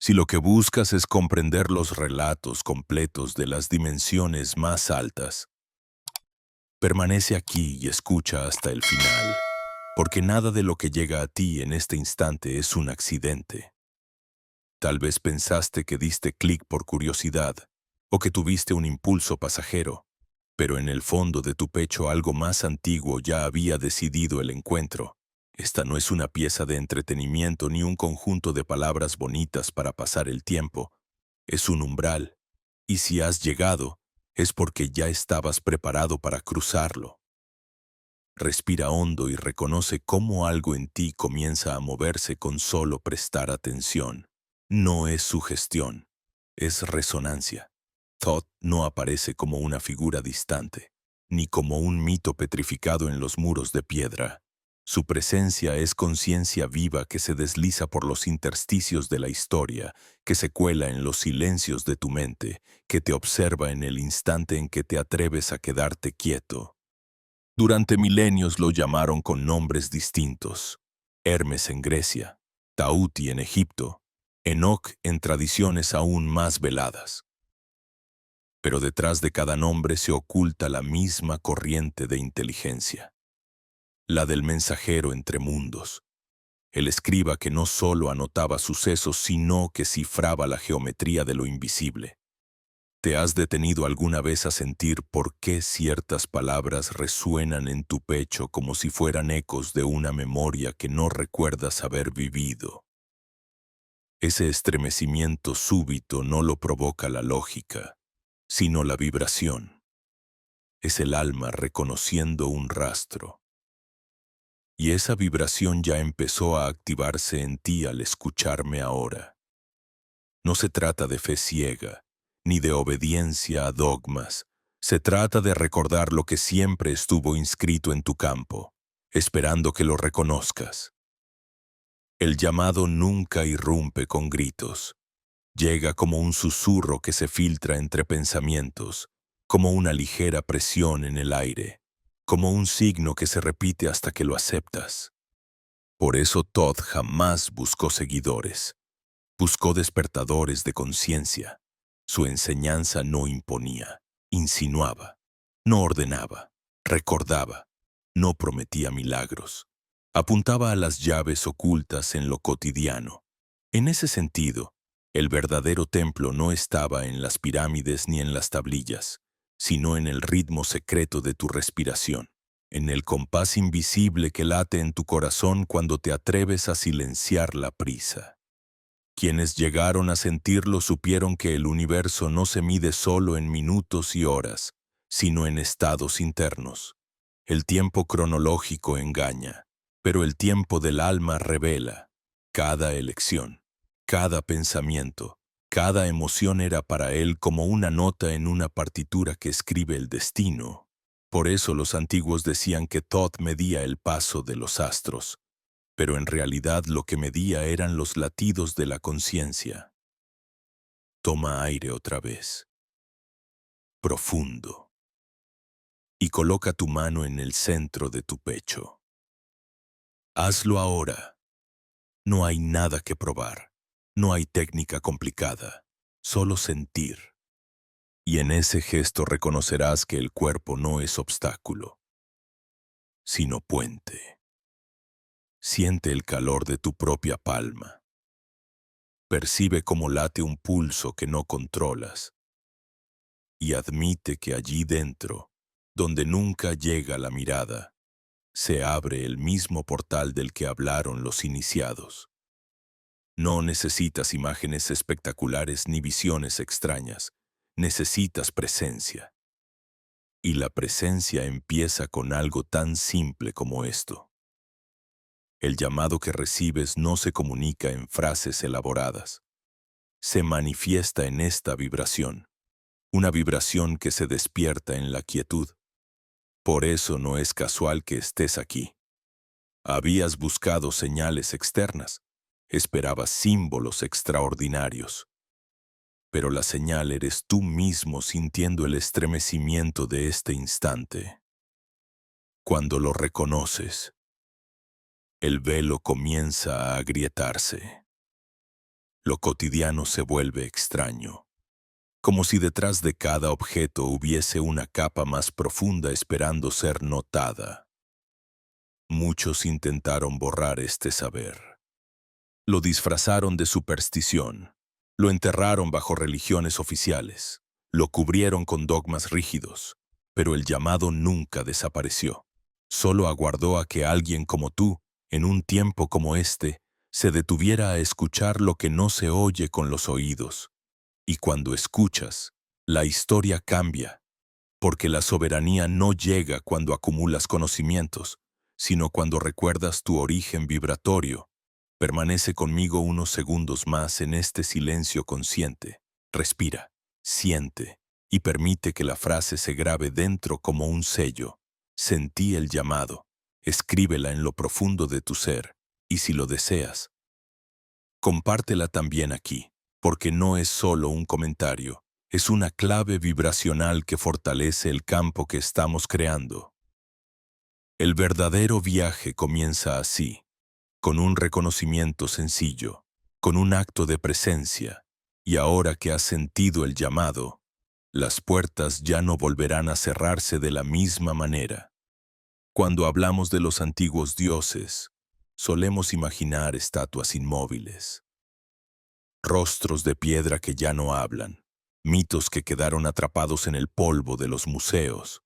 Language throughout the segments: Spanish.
Si lo que buscas es comprender los relatos completos de las dimensiones más altas, permanece aquí y escucha hasta el final, porque nada de lo que llega a ti en este instante es un accidente. Tal vez pensaste que diste clic por curiosidad o que tuviste un impulso pasajero, pero en el fondo de tu pecho algo más antiguo ya había decidido el encuentro. Esta no es una pieza de entretenimiento ni un conjunto de palabras bonitas para pasar el tiempo. Es un umbral, y si has llegado, es porque ya estabas preparado para cruzarlo. Respira hondo y reconoce cómo algo en ti comienza a moverse con solo prestar atención. No es sugestión, es resonancia. Thoth no aparece como una figura distante, ni como un mito petrificado en los muros de piedra. Su presencia es conciencia viva que se desliza por los intersticios de la historia, que se cuela en los silencios de tu mente, que te observa en el instante en que te atreves a quedarte quieto. Durante milenios lo llamaron con nombres distintos: Hermes en Grecia, Tauti en Egipto, Enoc en tradiciones aún más veladas. Pero detrás de cada nombre se oculta la misma corriente de inteligencia, la del mensajero entre mundos, el escriba que no solo anotaba sucesos, sino que cifraba la geometría de lo invisible. ¿Te has detenido alguna vez a sentir por qué ciertas palabras resuenan en tu pecho como si fueran ecos de una memoria que no recuerdas haber vivido? Ese estremecimiento súbito no lo provoca la lógica, sino la vibración. Es el alma reconociendo un rastro. Y esa vibración ya empezó a activarse en ti al escucharme ahora. No se trata de fe ciega, ni de obediencia a dogmas. Se trata de recordar lo que siempre estuvo inscrito en tu campo, esperando que lo reconozcas. El llamado nunca irrumpe con gritos. Llega como un susurro que se filtra entre pensamientos, como una ligera presión en el aire, como un signo que se repite hasta que lo aceptas. Por eso Todd jamás buscó seguidores. Buscó despertadores de conciencia. Su enseñanza no imponía, insinuaba, no ordenaba, recordaba, no prometía milagros. Apuntaba a las llaves ocultas en lo cotidiano. En ese sentido, el verdadero templo no estaba en las pirámides ni en las tablillas, sino en el ritmo secreto de tu respiración, en el compás invisible que late en tu corazón cuando te atreves a silenciar la prisa. Quienes llegaron a sentirlo supieron que el universo no se mide solo en minutos y horas, sino en estados internos. El tiempo cronológico engaña, pero el tiempo del alma revela. Cada elección, cada pensamiento, cada emoción era para él como una nota en una partitura que escribe el destino. Por eso los antiguos decían que Thoth medía el paso de los astros, pero en realidad lo que medía eran los latidos de la conciencia. Toma aire otra vez, profundo, y coloca tu mano en el centro de tu pecho. Hazlo ahora. No hay nada que probar, no hay técnica complicada, solo sentir. Y en ese gesto reconocerás que el cuerpo no es obstáculo, sino puente. Siente el calor de tu propia palma. Percibe cómo late un pulso que no controlas. Y admite que allí dentro, donde nunca llega la mirada, se abre el mismo portal del que hablaron los iniciados. No necesitas imágenes espectaculares ni visiones extrañas, necesitas presencia. Y la presencia empieza con algo tan simple como esto. El llamado que recibes no se comunica en frases elaboradas. Se manifiesta en esta vibración, una vibración que se despierta en la quietud. Por eso no es casual que estés aquí. Habías buscado señales externas, esperabas símbolos extraordinarios. Pero la señal eres tú mismo sintiendo el estremecimiento de este instante. Cuando lo reconoces, el velo comienza a agrietarse. lo cotidiano se vuelve extraño, como si detrás de cada objeto hubiese una capa más profunda esperando ser notada. Muchos intentaron borrar este saber. Lo disfrazaron de superstición, lo enterraron bajo religiones oficiales, lo cubrieron con dogmas rígidos, pero el llamado nunca desapareció. Solo aguardó a que alguien como tú, en un tiempo como este, se detuviera a escuchar lo que no se oye con los oídos. Y cuando escuchas, la historia cambia, porque la soberanía no llega cuando acumulas conocimientos, sino cuando recuerdas tu origen vibratorio. Permanece conmigo unos segundos más en este silencio consciente. Respira, siente y permite que la frase se grabe dentro como un sello. Sentí el llamado. Escríbela en lo profundo de tu ser y si lo deseas, compártela también aquí, porque no es solo un comentario, es una clave vibracional que fortalece el campo que estamos creando. El verdadero viaje comienza así, con un reconocimiento sencillo, con un acto de presencia, y ahora que has sentido el llamado, las puertas ya no volverán a cerrarse de la misma manera. Cuando hablamos de los antiguos dioses, solemos imaginar estatuas inmóviles, rostros de piedra que ya no hablan, mitos que quedaron atrapados en el polvo de los museos.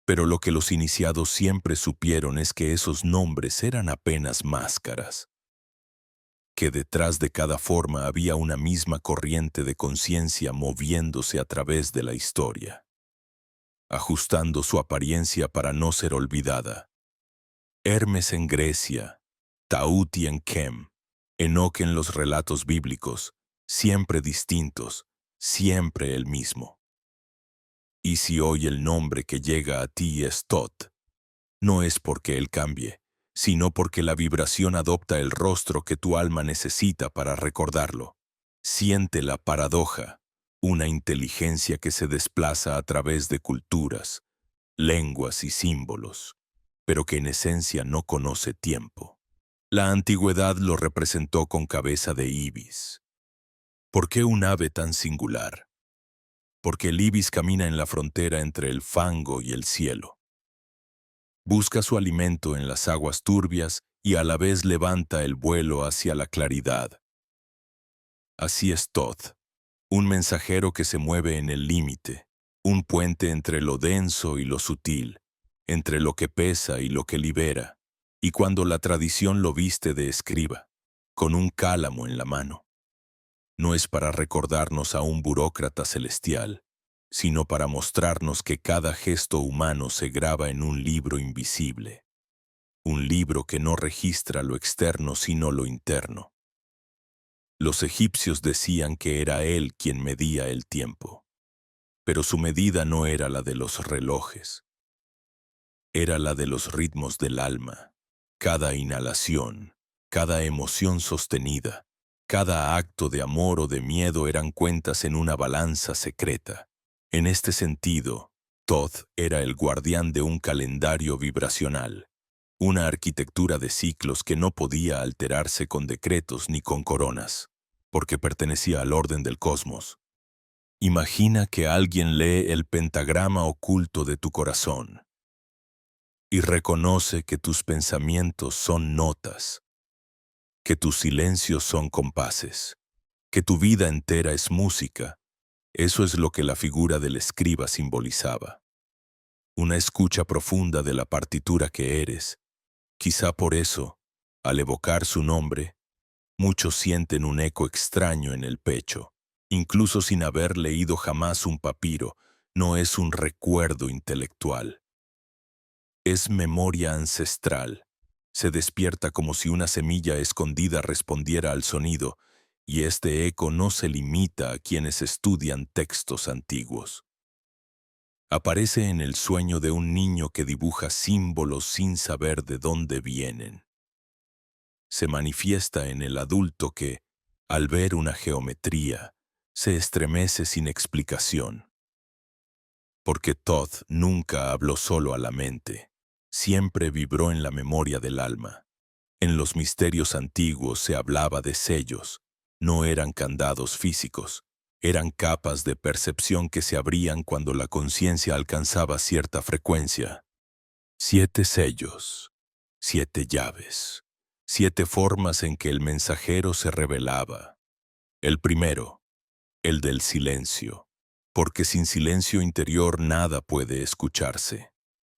Pero lo que los iniciados siempre supieron es que esos nombres eran apenas máscaras, que detrás de cada forma había una misma corriente de conciencia moviéndose a través de la historia, ajustando su apariencia para no ser olvidada. Hermes en Grecia, Tauti en Kem, Enoc en los relatos bíblicos, siempre distintos, siempre el mismo. Y si hoy el nombre que llega a ti es Tot, no es porque él cambie, sino porque la vibración adopta el rostro que tu alma necesita para recordarlo. Siente la paradoja, una inteligencia que se desplaza a través de culturas, lenguas y símbolos, pero que en esencia no conoce tiempo. La antigüedad lo representó con cabeza de ibis. ¿Por qué un ave tan singular? Porque el ibis camina en la frontera entre el fango y el cielo. Busca su alimento en las aguas turbias y a la vez levanta el vuelo hacia la claridad. Así es Thoth, un mensajero que se mueve en el límite, un puente entre lo denso y lo sutil, entre lo que pesa y lo que libera, y cuando la tradición lo viste de escriba, con un cálamo en la mano. No es para recordarnos a un burócrata celestial, sino para mostrarnos que cada gesto humano se graba en un libro invisible, un libro que no registra lo externo sino lo interno. Los egipcios decían que era él quien medía el tiempo, pero su medida no era la de los relojes, era la de los ritmos del alma. Cada inhalación, cada emoción sostenida, cada acto de amor o de miedo eran cuentas en una balanza secreta. En este sentido, Thoth era el guardián de un calendario vibracional, una arquitectura de ciclos que no podía alterarse con decretos ni con coronas, porque pertenecía al orden del cosmos. Imagina que alguien lee el pentagrama oculto de tu corazón y reconoce que tus pensamientos son notas, que tus silencios son compases, que tu vida entera es música. Eso es lo que la figura del escriba simbolizaba. Una escucha profunda de la partitura que eres. Quizá por eso, al evocar su nombre, muchos sienten un eco extraño en el pecho, incluso sin haber leído jamás un papiro. No es un recuerdo intelectual. Es memoria ancestral. Se despierta como si una semilla escondida respondiera al sonido, y este eco no se limita a quienes estudian textos antiguos. Aparece en el sueño de un niño que dibuja símbolos sin saber de dónde vienen. Se manifiesta en el adulto que, al ver una geometría, se estremece sin explicación. Porque Thoth nunca habló solo a la mente, siempre vibró en la memoria del alma. En los misterios antiguos se hablaba de sellos, No eran candados físicos, eran capas de percepción que se abrían cuando la conciencia alcanzaba cierta frecuencia. 7 sellos, 7 llaves, 7 formas en que el mensajero se revelaba. El primero, el del silencio, porque sin silencio interior nada puede escucharse.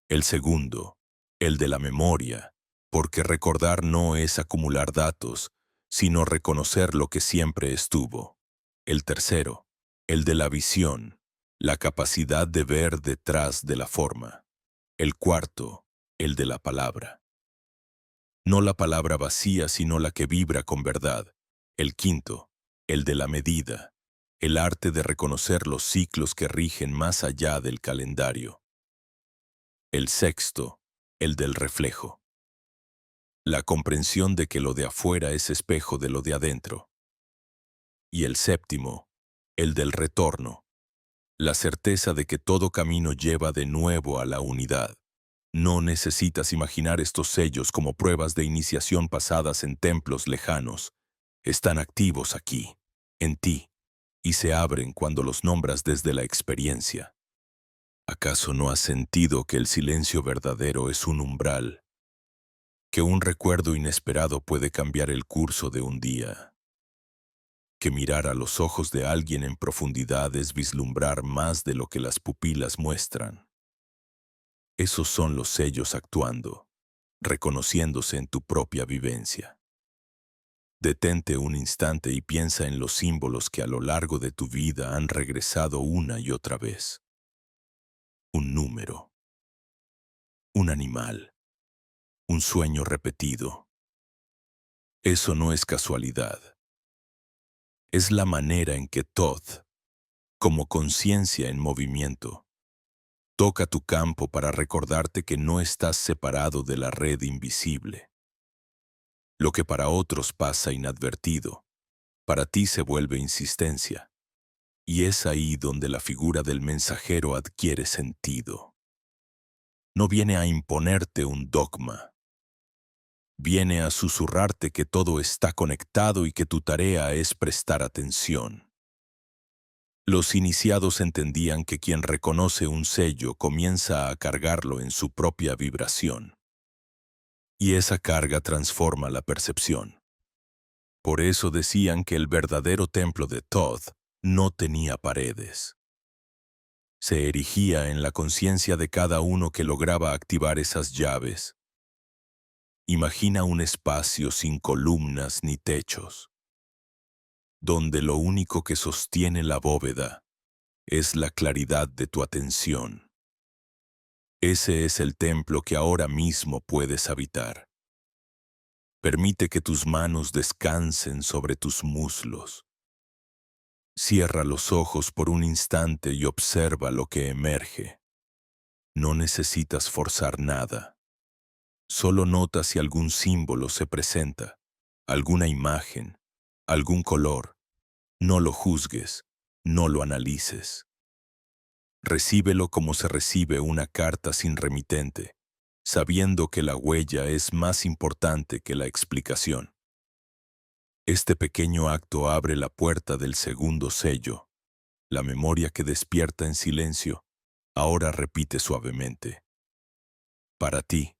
El segundo, el de la memoria, porque recordar no es acumular datos, sino reconocer lo que siempre estuvo. El tercero, el de la visión, la capacidad de ver detrás de la forma. El cuarto, el de la palabra. No la palabra vacía, sino la que vibra con verdad. El quinto, el de la medida, el arte de reconocer los ciclos que rigen más allá del calendario. El sexto, el del reflejo. La comprensión de que lo de afuera es espejo de lo de adentro. Y el séptimo, el del retorno. La certeza de que todo camino lleva de nuevo a la unidad. No necesitas imaginar estos sellos como pruebas de iniciación pasadas en templos lejanos. Están activos aquí, en ti, y se abren cuando los nombras desde la experiencia. ¿Acaso no has sentido que el silencio verdadero es un umbral? Que un recuerdo inesperado puede cambiar el curso de un día. Que mirar a los ojos de alguien en profundidad es vislumbrar más de lo que las pupilas muestran. Esos son los sellos actuando, reconociéndose en tu propia vivencia. Detente un instante y piensa en los símbolos que a lo largo de tu vida han regresado una y otra vez. Un número, un animal, un sueño repetido. Eso no es casualidad. Es la manera en que Thoth, como conciencia en movimiento, toca tu campo para recordarte que no estás separado de la red invisible. Lo que para otros pasa inadvertido, para ti se vuelve insistencia. Y es ahí donde la figura del mensajero adquiere sentido. No viene a imponerte un dogma. Viene a susurrarte que todo está conectado y que tu tarea es prestar atención. Los iniciados entendían que quien reconoce un sello comienza a cargarlo en su propia vibración. Y esa carga transforma la percepción. Por eso decían que el verdadero templo de Thoth no tenía paredes. Se erigía en la conciencia de cada uno que lograba activar esas llaves. Imagina un espacio sin columnas ni techos, donde lo único que sostiene la bóveda es la claridad de tu atención. Ese es el templo que ahora mismo puedes habitar. Permite que tus manos descansen sobre tus muslos. Cierra los ojos por un instante y observa lo que emerge. No necesitas forzar nada. Solo nota si algún símbolo se presenta, alguna imagen, algún color. No lo juzgues, no lo analices. Recíbelo como se recibe una carta sin remitente, sabiendo que la huella es más importante que la explicación. Este pequeño acto abre la puerta del segundo sello. La memoria que despierta en silencio, ahora repite suavemente. Para ti.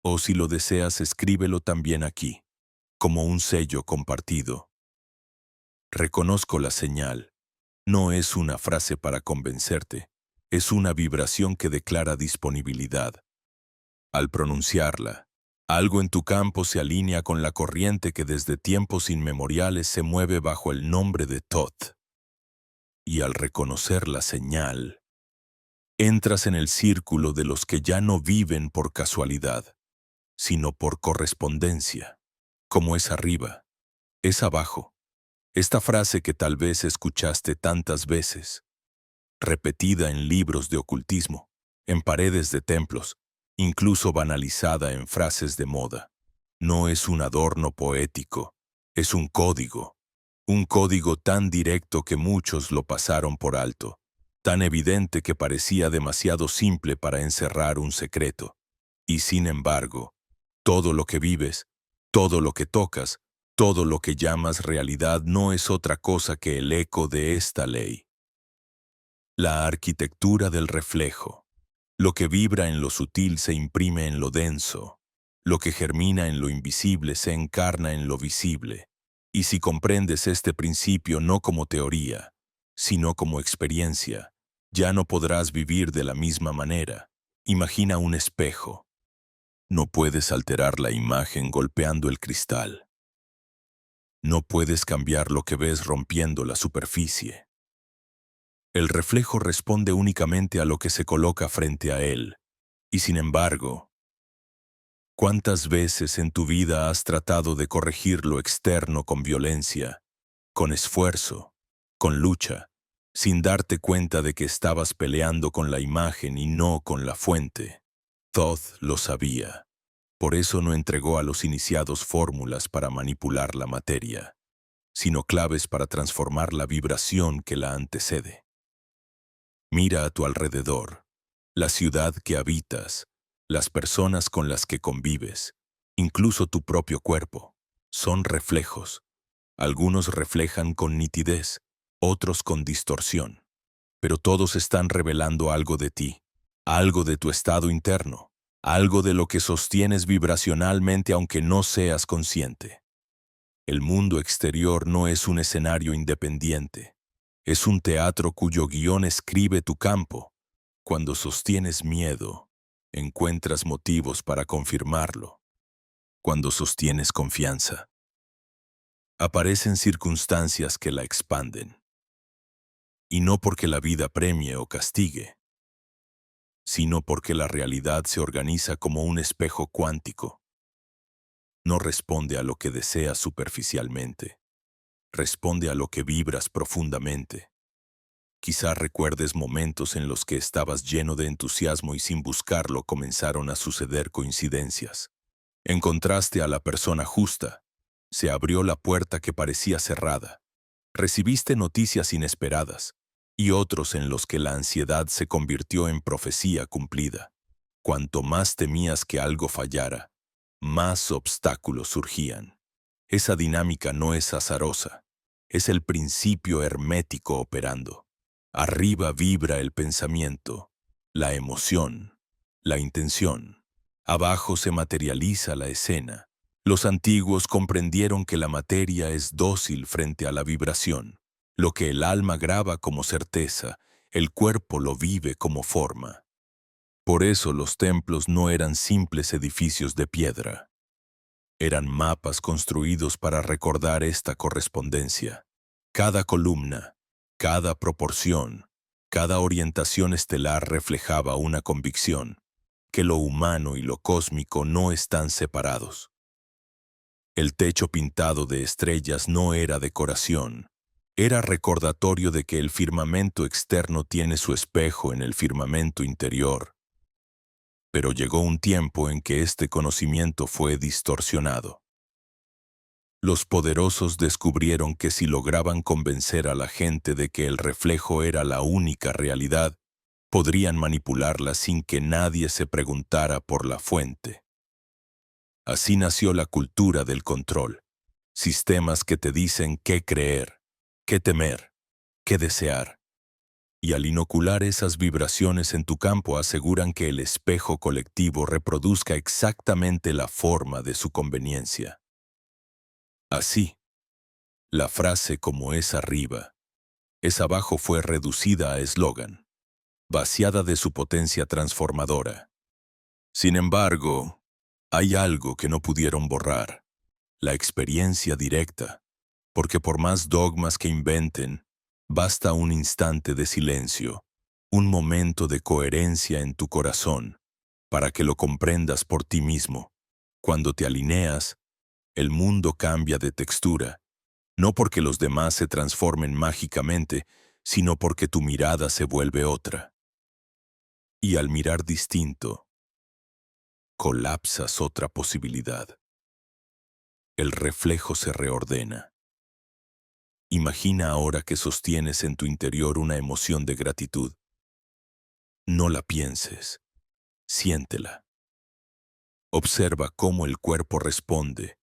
O si lo deseas, escríbelo también aquí, como un sello compartido. Reconozco la señal. No es una frase para convencerte, es una vibración que declara disponibilidad. Al pronunciarla, algo en tu campo se alinea con la corriente que desde tiempos inmemoriales se mueve bajo el nombre de Thoth. Y al reconocer la señal, entras en el círculo de los que ya no viven por casualidad, sino por correspondencia. Como es arriba, es abajo. Esta frase que tal vez escuchaste tantas veces, repetida en libros de ocultismo, en paredes de templos, incluso banalizada en frases de moda, no es un adorno poético, es un código tan directo que muchos lo pasaron por alto, tan evidente que parecía demasiado simple para encerrar un secreto. Y sin embargo, todo lo que vives, todo lo que tocas, Todo lo que llamas realidad no es otra cosa que el eco de esta ley. La arquitectura del reflejo. Lo que vibra en lo sutil se imprime en lo denso. Lo que germina en lo invisible se encarna en lo visible. Y si comprendes este principio no como teoría, sino como experiencia, ya no podrás vivir de la misma manera. Imagina un espejo. No puedes alterar la imagen golpeando el cristal. No puedes cambiar lo que ves rompiendo la superficie. El reflejo responde únicamente a lo que se coloca frente a él. Y sin embargo, ¿cuántas veces en tu vida has tratado de corregir lo externo con violencia, con esfuerzo, con lucha, sin darte cuenta de que estabas peleando con la imagen y no con la fuente? Thoth lo sabía. Por eso no entregó a los iniciados fórmulas para manipular la materia, sino claves para transformar la vibración que la antecede. Mira a tu alrededor, la ciudad que habitas, las personas con las que convives, incluso tu propio cuerpo, son reflejos. Algunos reflejan con nitidez, otros con distorsión, pero todos están revelando algo de ti, algo de tu estado interno, algo de lo que sostienes vibracionalmente aunque no seas consciente. El mundo exterior no es un escenario independiente, es un teatro cuyo guión escribe tu campo. Cuando sostienes miedo, encuentras motivos para confirmarlo. Cuando sostienes confianza, aparecen circunstancias que la expanden. Y no porque la vida premie o castigue, sino porque la realidad se organiza como un espejo cuántico. No responde a lo que deseas superficialmente, responde a lo que vibras profundamente. Quizá recuerdes momentos en los que estabas lleno de entusiasmo y sin buscarlo comenzaron a suceder coincidencias. Encontraste a la persona justa, se abrió la puerta que parecía cerrada, recibiste noticias inesperadas y otros en los que la ansiedad se convirtió en profecía cumplida. Cuanto más temías que algo fallara, más obstáculos surgían. Esa dinámica no es azarosa, es el principio hermético operando. Arriba vibra el pensamiento, la emoción, la intención. Abajo se materializa la escena. Los antiguos comprendieron que la materia es dócil frente a la vibración. Lo que el alma graba como certeza, el cuerpo lo vive como forma. Por eso los templos no eran simples edificios de piedra. Eran mapas construidos para recordar esta correspondencia. Cada columna, cada proporción, cada orientación estelar reflejaba una convicción, que lo humano y lo cósmico no están separados. El techo pintado de estrellas no era decoración, era recordatorio de que el firmamento externo tiene su espejo en el firmamento interior. Pero llegó un tiempo en que este conocimiento fue distorsionado. Los poderosos descubrieron que si lograban convencer a la gente de que el reflejo era la única realidad, podrían manipularla sin que nadie se preguntara por la fuente. Así nació la cultura del control, sistemas que te dicen qué creer, qué temer, qué desear. Y al inocular esas vibraciones en tu campo aseguran que el espejo colectivo reproduzca exactamente la forma de su conveniencia. Así, la frase como es arriba, es abajo fue reducida a eslogan, vaciada de su potencia transformadora. Sin embargo, hay algo que no pudieron borrar, la experiencia directa, porque por más dogmas que inventen, basta un instante de silencio, un momento de coherencia en tu corazón, para que lo comprendas por ti mismo. Cuando te alineas, el mundo cambia de textura, no porque los demás se transformen mágicamente, sino porque tu mirada se vuelve otra. Y al mirar distinto, colapsas otra posibilidad. El reflejo se reordena. Imagina ahora que sostienes en tu interior una emoción de gratitud. No la pienses, siéntela. Observa cómo el cuerpo responde,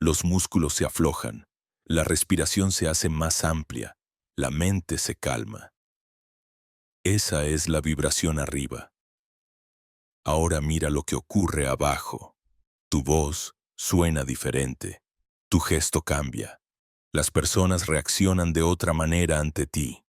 Los músculos se aflojan, la respiración se hace más amplia, la mente se calma. Esa es la vibración arriba. Ahora mira lo que ocurre abajo. Tu voz suena diferente. Tu gesto cambia. Las personas reaccionan de otra manera ante ti.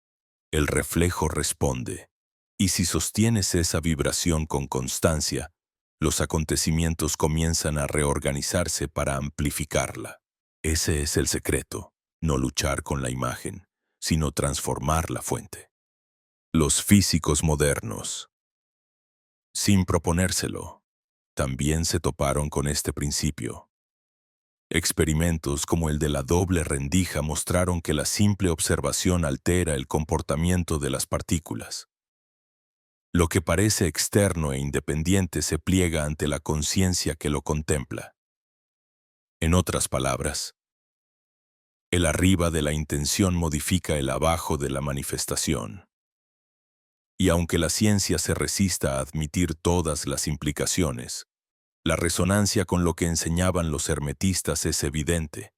El reflejo responde. Y si sostienes esa vibración con constancia, los acontecimientos comienzan a reorganizarse para amplificarla. Ese es el secreto, no luchar con la imagen, sino transformar la fuente. Los físicos modernos, sin proponérselo, también se toparon con este principio. Experimentos como el de la doble rendija mostraron que la simple observación altera el comportamiento de las partículas. Lo que parece externo e independiente se pliega ante la conciencia que lo contempla. En otras palabras, el arriba de la intención modifica el abajo de la manifestación. Y aunque la ciencia se resista a admitir todas las implicaciones, la resonancia con lo que enseñaban los hermetistas es evidente.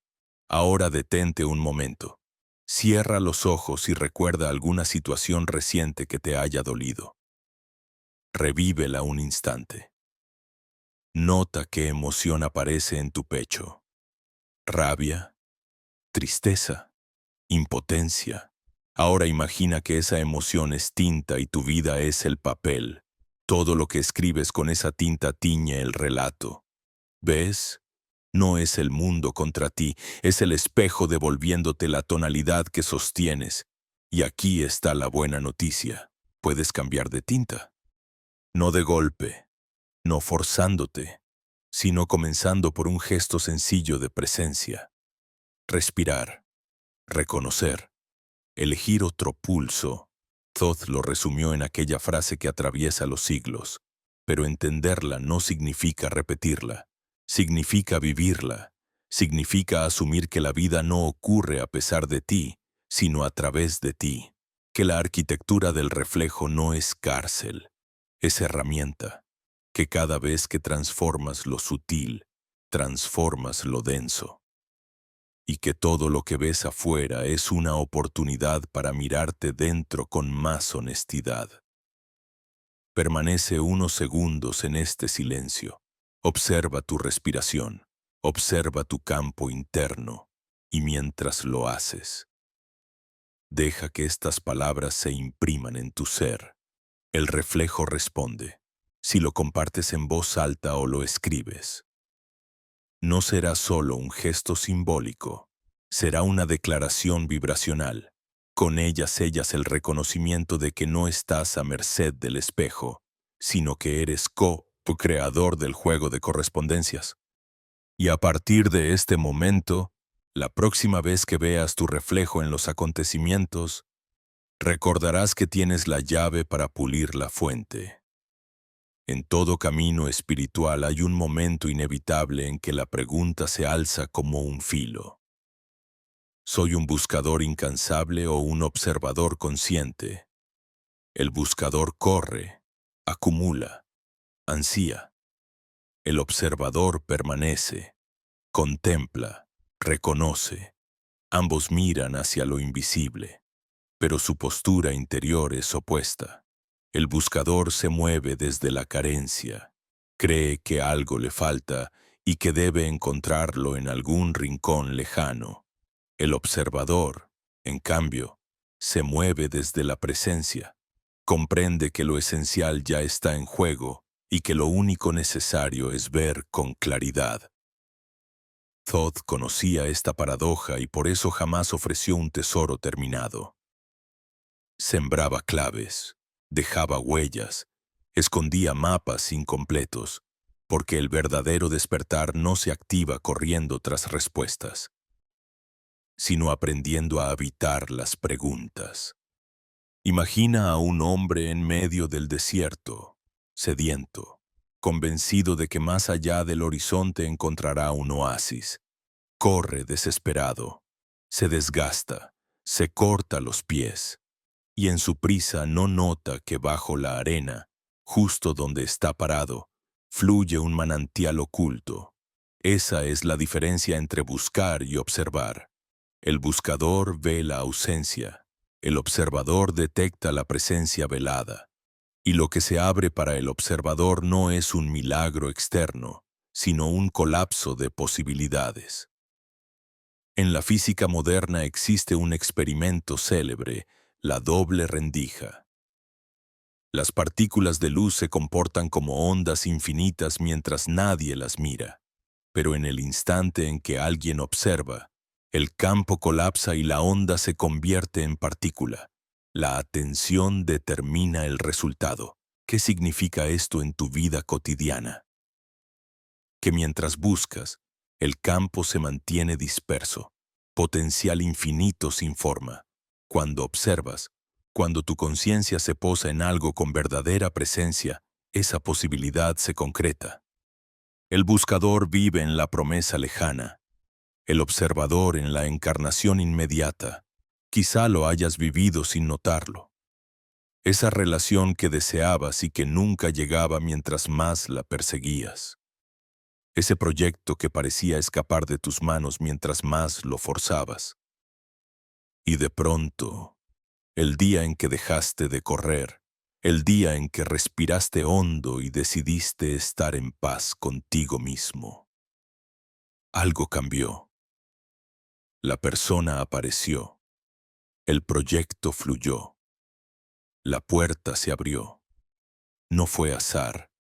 Ahora detente un momento. Cierra los ojos y recuerda alguna situación reciente que te haya dolido. Revívela un instante. Nota qué emoción aparece en tu pecho. Rabia, tristeza, impotencia. Ahora imagina que esa emoción es tinta y tu vida es el papel. Todo lo que escribes con esa tinta tiñe el relato. ¿Ves? No es el mundo contra ti, es el espejo devolviéndote la tonalidad que sostienes. Y aquí está la buena noticia. Puedes cambiar de tinta. No de golpe, no forzándote, sino comenzando por un gesto sencillo de presencia. Respirar, reconocer, elegir otro pulso. Thoth lo resumió en aquella frase que atraviesa los siglos, pero entenderla no significa repetirla, significa vivirla, significa asumir que la vida no ocurre a pesar de ti, sino a través de ti, que la arquitectura del reflejo no es cárcel, es herramienta, que cada vez que transformas lo sutil, transformas lo denso, y que todo lo que ves afuera es una oportunidad para mirarte dentro con más honestidad. Permanece unos segundos en este silencio. Observa tu respiración, observa tu campo interno, y mientras lo haces, deja que estas palabras se impriman en tu ser. El reflejo responde, si lo compartes en voz alta o lo escribes. No será solo un gesto simbólico, será una declaración vibracional. Con ella sellas el reconocimiento de que no estás a merced del espejo, sino que eres co-creador del juego de correspondencias. Y a partir de este momento, la próxima vez que veas tu reflejo en los acontecimientos, recordarás que tienes la llave para pulir la fuente. En todo camino espiritual hay un momento inevitable en que la pregunta se alza como un filo. ¿Soy un buscador incansable o un observador consciente? El buscador corre, acumula, ansía. El observador permanece, contempla, reconoce. Ambos miran hacia lo invisible, pero su postura interior es opuesta. El buscador se mueve desde la carencia, cree que algo le falta y que debe encontrarlo en algún rincón lejano. El observador, en cambio, se mueve desde la presencia, comprende que lo esencial ya está en juego y que lo único necesario es ver con claridad. Thoth conocía esta paradoja y por eso jamás ofreció un tesoro terminado. Sembraba claves, dejaba huellas, escondía mapas incompletos, porque el verdadero despertar no se activa corriendo tras respuestas, sino aprendiendo a habitar las preguntas. Imagina a un hombre en medio del desierto, sediento, convencido de que más allá del horizonte encontrará un oasis. Corre desesperado, se desgasta, se corta los pies, y en su prisa no nota que bajo la arena, justo donde está parado, fluye un manantial oculto, Esa es la diferencia entre buscar y observar. El buscador ve la ausencia, el observador detecta la presencia velada. Y lo que se abre para el observador no es un milagro externo, sino un colapso de posibilidades. En la física moderna existe un experimento célebre, la doble rendija. Las partículas de luz se comportan como ondas infinitas mientras nadie las mira, pero en el instante en que alguien observa, el campo colapsa y la onda se convierte en partícula. La atención determina el resultado. ¿Qué significa esto en tu vida cotidiana? Que mientras buscas, el campo se mantiene disperso, potencial infinito sin forma. Cuando observas, cuando tu conciencia se posa en algo con verdadera presencia, esa posibilidad se concreta. El buscador vive en la promesa lejana, el observador en la encarnación inmediata. Quizá lo hayas vivido sin notarlo. Esa relación que deseabas y que nunca llegaba mientras más la perseguías. Ese proyecto que parecía escapar de tus manos mientras más lo forzabas. Y de pronto, el día en que dejaste de correr, el día en que respiraste hondo y decidiste estar en paz contigo mismo. Algo cambió. La persona apareció. El proyecto fluyó. La puerta se abrió. No fue azar,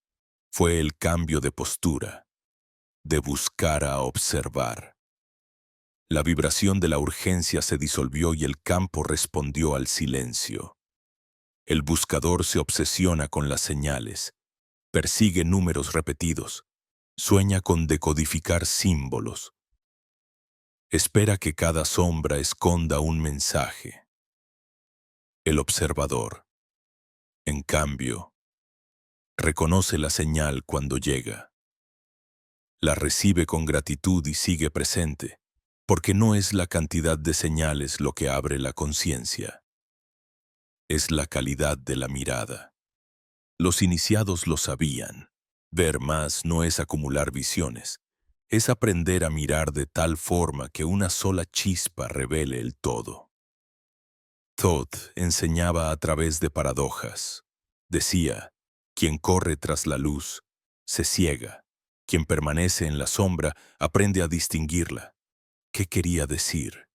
fue el cambio de postura, de buscar a observar. La vibración de la urgencia se disolvió y el campo respondió al silencio. El buscador se obsesiona con las señales, persigue números repetidos, sueña con decodificar símbolos. Espera que cada sombra esconda un mensaje. El observador, en cambio, reconoce la señal cuando llega. La recibe con gratitud y sigue presente, porque no es la cantidad de señales lo que abre la conciencia. Es la calidad de la mirada. Los iniciados lo sabían. Ver más no es acumular visiones, es aprender a mirar de tal forma que una sola chispa revele el todo. Todd enseñaba a través de paradojas. Decía, quien corre tras la luz, se ciega. Quien permanece en la sombra, aprende a distinguirla. ¿Qué quería decir?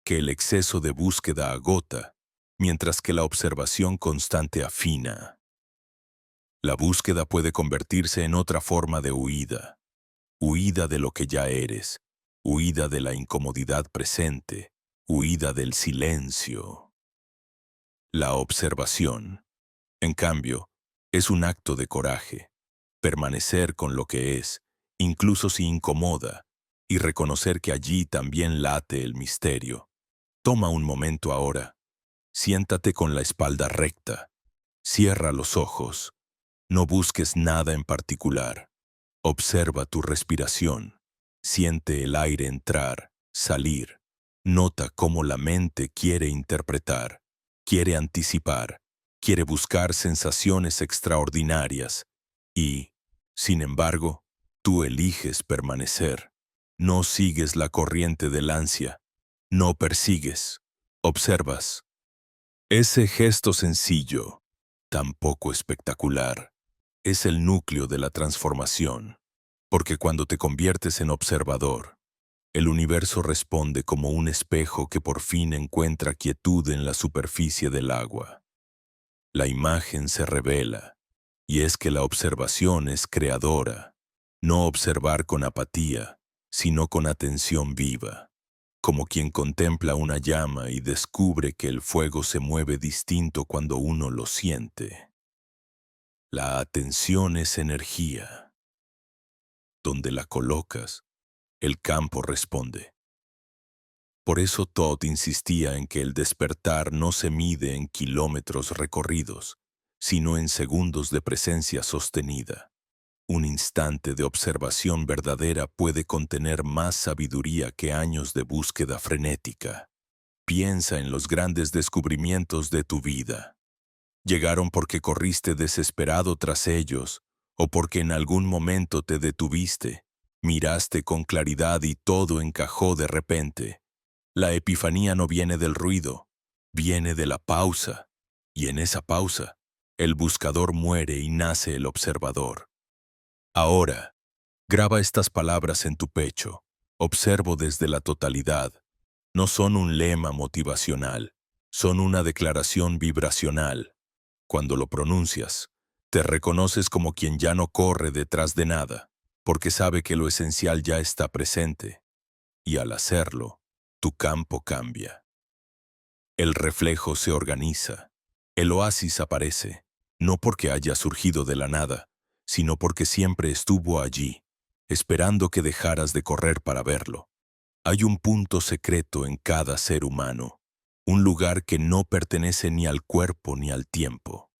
Que el exceso de búsqueda agota, mientras que la observación constante afina. La búsqueda puede convertirse en otra forma de huida. Huida de lo que ya eres, huida de la incomodidad presente, huida del silencio. La observación, en cambio, es un acto de coraje. Permanecer con lo que es, incluso si incomoda, y reconocer que allí también late el misterio. Toma un momento ahora. Siéntate con la espalda recta. Cierra los ojos. No busques nada en particular. Observa tu respiración. Siente el aire entrar, salir. Nota cómo la mente quiere interpretar, quiere anticipar, quiere buscar sensaciones extraordinarias. Y, sin embargo, tú eliges permanecer. No sigues la corriente del ansia. No persigues. Observas. Ese gesto sencillo, tan poco espectacular, es el núcleo de la transformación, porque cuando te conviertes en observador, el universo responde como un espejo que por fin encuentra quietud en la superficie del agua. La imagen se revela, y es que la observación es creadora, no observar con apatía, sino con atención viva, como quien contempla una llama y descubre que el fuego se mueve distinto cuando uno lo siente. La atención es energía. Donde la colocas, el campo responde. Por eso Todd insistía en que el despertar no se mide en kilómetros recorridos, sino en segundos de presencia sostenida. Un instante de observación verdadera puede contener más sabiduría que años de búsqueda frenética. Piensa en los grandes descubrimientos de tu vida. Llegaron porque corriste desesperado tras ellos, o porque en algún momento te detuviste, Miraste con claridad y todo encajó de repente. La epifanía no viene del ruido, viene de la pausa. Y en esa pausa, el buscador muere y nace el observador. Ahora, graba estas palabras en tu pecho. Observo desde la totalidad. No son un lema motivacional, son una declaración vibracional. Cuando lo pronuncias, te reconoces como quien ya no corre detrás de nada, porque sabe que lo esencial ya está presente. Y al hacerlo, tu campo cambia. El reflejo se organiza. El oasis aparece, no porque haya surgido de la nada, sino porque siempre estuvo allí, esperando que dejaras de correr para verlo. Hay un punto secreto en cada ser humano, un lugar que no pertenece ni al cuerpo ni al tiempo.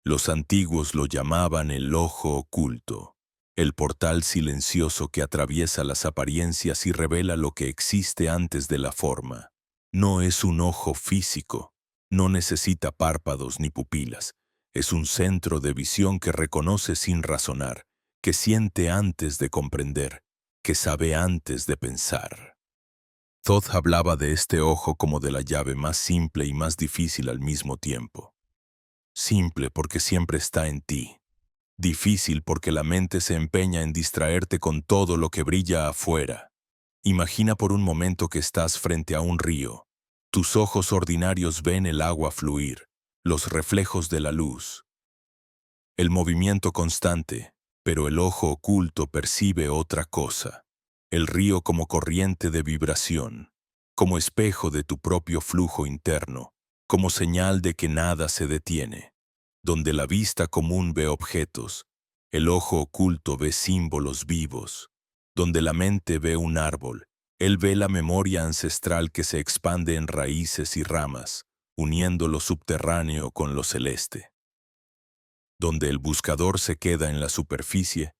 Los antiguos lo llamaban el ojo oculto, el portal silencioso que atraviesa las apariencias y revela lo que existe antes de la forma. No es un ojo físico, no necesita párpados ni pupilas. Es un centro de visión que reconoce sin razonar, que siente antes de comprender, que sabe antes de pensar. Thoth hablaba de este ojo como de la llave más simple y más difícil al mismo tiempo. Simple porque siempre está en ti. Difícil porque la mente se empeña en distraerte con todo lo que brilla afuera. Imagina por un momento que estás frente a un río. Tus ojos ordinarios ven el agua fluir, los reflejos de la luz, el movimiento constante, pero el ojo oculto percibe otra cosa. El río como corriente de vibración, como espejo de tu propio flujo interno, como señal de que nada se detiene. Donde la vista común ve objetos, el ojo oculto ve símbolos vivos. Donde la mente ve un árbol, él ve la memoria ancestral que se expande en raíces y ramas, uniendo lo subterráneo con lo celeste. Donde el buscador se queda en la superficie,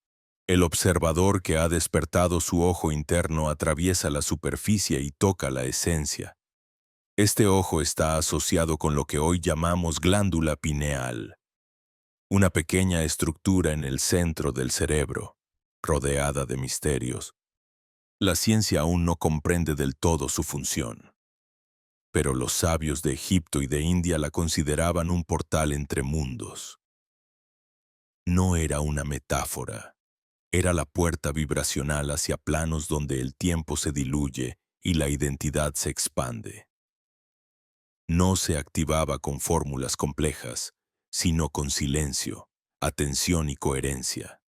el observador que ha despertado su ojo interno atraviesa la superficie y toca la esencia. Este ojo está asociado con lo que hoy llamamos glándula pineal, una pequeña estructura en el centro del cerebro, rodeada de misterios. La ciencia aún no comprende del todo su función, pero los sabios de Egipto y de India la consideraban un portal entre mundos. No era una metáfora, era la puerta vibracional hacia planos donde el tiempo se diluye y la identidad se expande. No se activaba con fórmulas complejas, sino con silencio, atención y coherencia.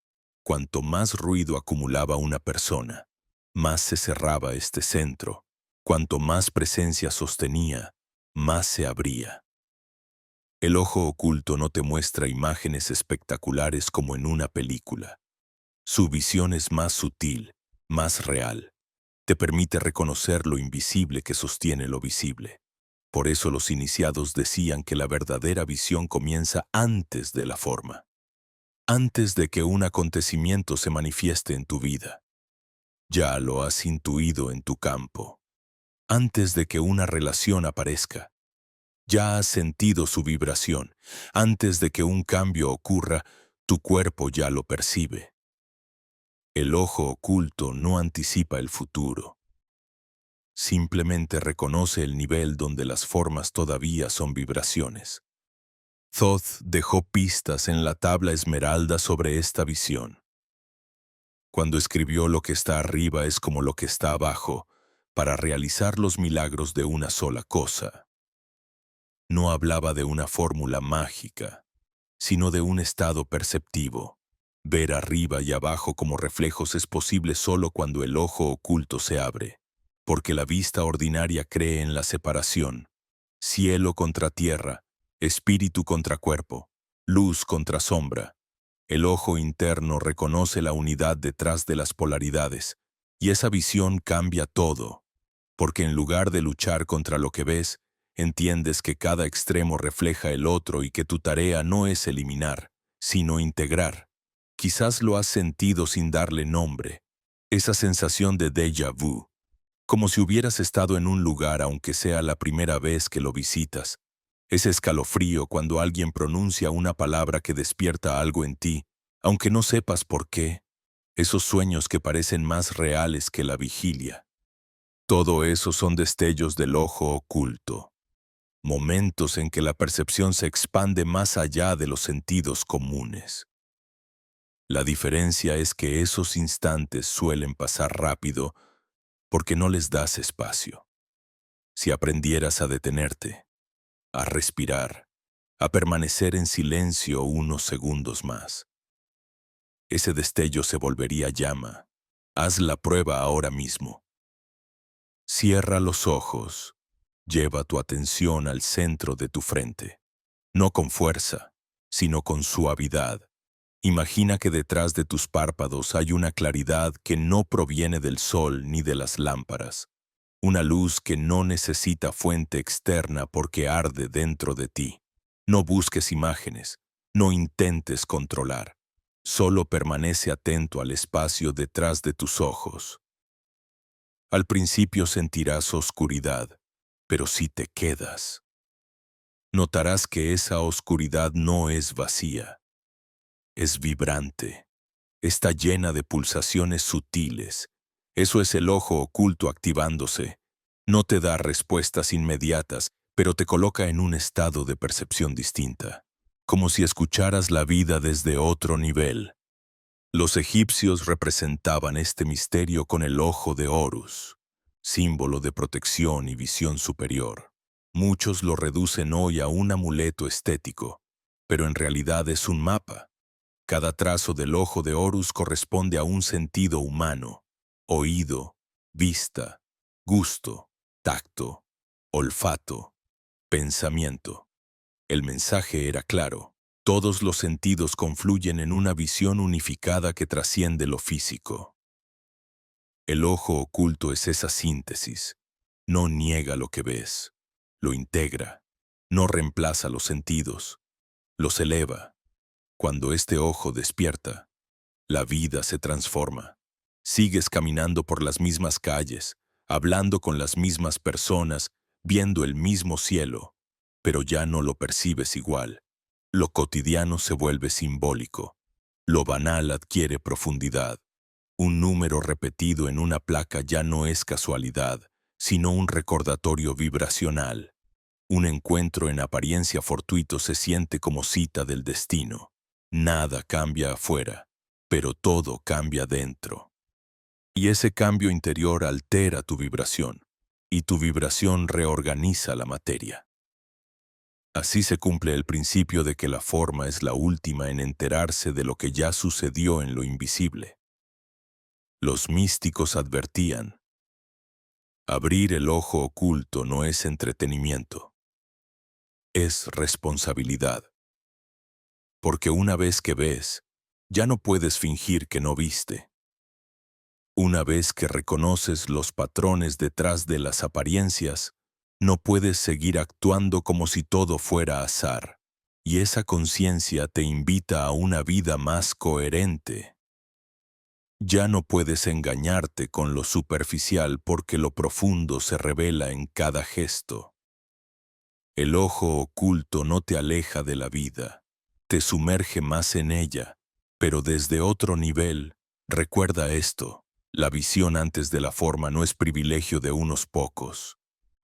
Cuanto más ruido acumulaba una persona, más se cerraba este centro. Cuanto más presencia sostenía, más se abría. El ojo oculto no te muestra imágenes espectaculares como en una película. Su visión es más sutil, más real. Te permite reconocer lo invisible que sostiene lo visible. Por eso los iniciados decían que la verdadera visión comienza antes de la forma, antes de que un acontecimiento se manifieste en tu vida. Ya lo has intuido en tu campo. Antes de que una relación aparezca, ya has sentido su vibración. Antes de que un cambio ocurra, tu cuerpo ya lo percibe. El ojo oculto no anticipa el futuro. Simplemente reconoce el nivel donde las formas todavía son vibraciones. Thoth dejó pistas en la tabla esmeralda sobre esta visión. Cuando escribió lo que está arriba es como lo que está abajo, para realizar los milagros de una sola cosa. No hablaba de una fórmula mágica, sino de un estado perceptivo. Ver arriba y abajo como reflejos es posible solo cuando el ojo oculto se abre, porque la vista ordinaria cree en la separación, cielo contra tierra, espíritu contra cuerpo, luz contra sombra. El ojo interno reconoce la unidad detrás de las polaridades, y esa visión cambia todo, porque en lugar de luchar contra lo que ves, entiendes que cada extremo refleja el otro y que tu tarea no es eliminar, sino integrar. Quizás lo has sentido sin darle nombre, esa sensación de déjà vu, como si hubieras estado en un lugar aunque sea la primera vez que lo visitas. Ese escalofrío cuando alguien pronuncia una palabra que despierta algo en ti, aunque no sepas por qué. esos sueños que parecen más reales que la vigilia. Todo eso son destellos del ojo oculto, momentos en que la percepción se expande más allá de los sentidos comunes. La diferencia es que esos instantes suelen pasar rápido porque no les das espacio. Si aprendieras a detenerte, a respirar, a permanecer en silencio unos segundos más, ese destello se volvería llama. Haz la prueba ahora mismo. Cierra los ojos. Lleva tu atención al centro de tu frente. No con fuerza, sino con suavidad. Imagina que detrás de tus párpados hay una claridad que no proviene del sol ni de las lámparas. Una luz que no necesita fuente externa porque arde dentro de ti. No busques imágenes, no intentes controlar. Solo permanece atento al espacio detrás de tus ojos. Al principio sentirás oscuridad, pero si te quedas, notarás que esa oscuridad no es vacía, es vibrante, está llena de pulsaciones sutiles. Eso es el ojo oculto activándose. No te da respuestas inmediatas, pero te coloca en un estado de percepción distinta, como si escucharas la vida desde otro nivel. Los egipcios representaban este misterio con el ojo de Horus, símbolo de protección y visión superior. Muchos lo reducen hoy a un amuleto estético, pero en realidad es un mapa. Cada trazo del ojo de Horus corresponde a un sentido humano: oído, vista, gusto, tacto, olfato, pensamiento. El mensaje era claro. Todos los sentidos confluyen en una visión unificada que trasciende lo físico. El ojo oculto es esa síntesis. No niega lo que ves, lo integra. No reemplaza los sentidos, los eleva. Cuando este ojo despierta, la vida se transforma. Sigues caminando por las mismas calles, hablando con las mismas personas, viendo el mismo cielo, pero ya no lo percibes igual. Lo cotidiano se vuelve simbólico. Lo banal adquiere profundidad. Un número repetido en una placa ya no es casualidad, sino un recordatorio vibracional. Un encuentro en apariencia fortuito se siente como cita del destino. Nada cambia afuera, pero todo cambia dentro. Y ese cambio interior altera tu vibración, y tu vibración reorganiza la materia. Así se cumple el principio de que la forma es la última en enterarse de lo que ya sucedió en lo invisible. Los místicos advertían: abrir el ojo oculto no es entretenimiento, es responsabilidad. Porque una vez que ves, ya no puedes fingir que no viste. Una vez que reconoces los patrones detrás de las apariencias, no puedes seguir actuando como si todo fuera azar, y esa conciencia te invita a una vida más coherente. Ya no puedes engañarte con lo superficial porque lo profundo se revela en cada gesto. El ojo oculto no te aleja de la vida, te sumerge más en ella, pero desde otro nivel. Recuerda esto: la visión antes de la forma no es privilegio de unos pocos.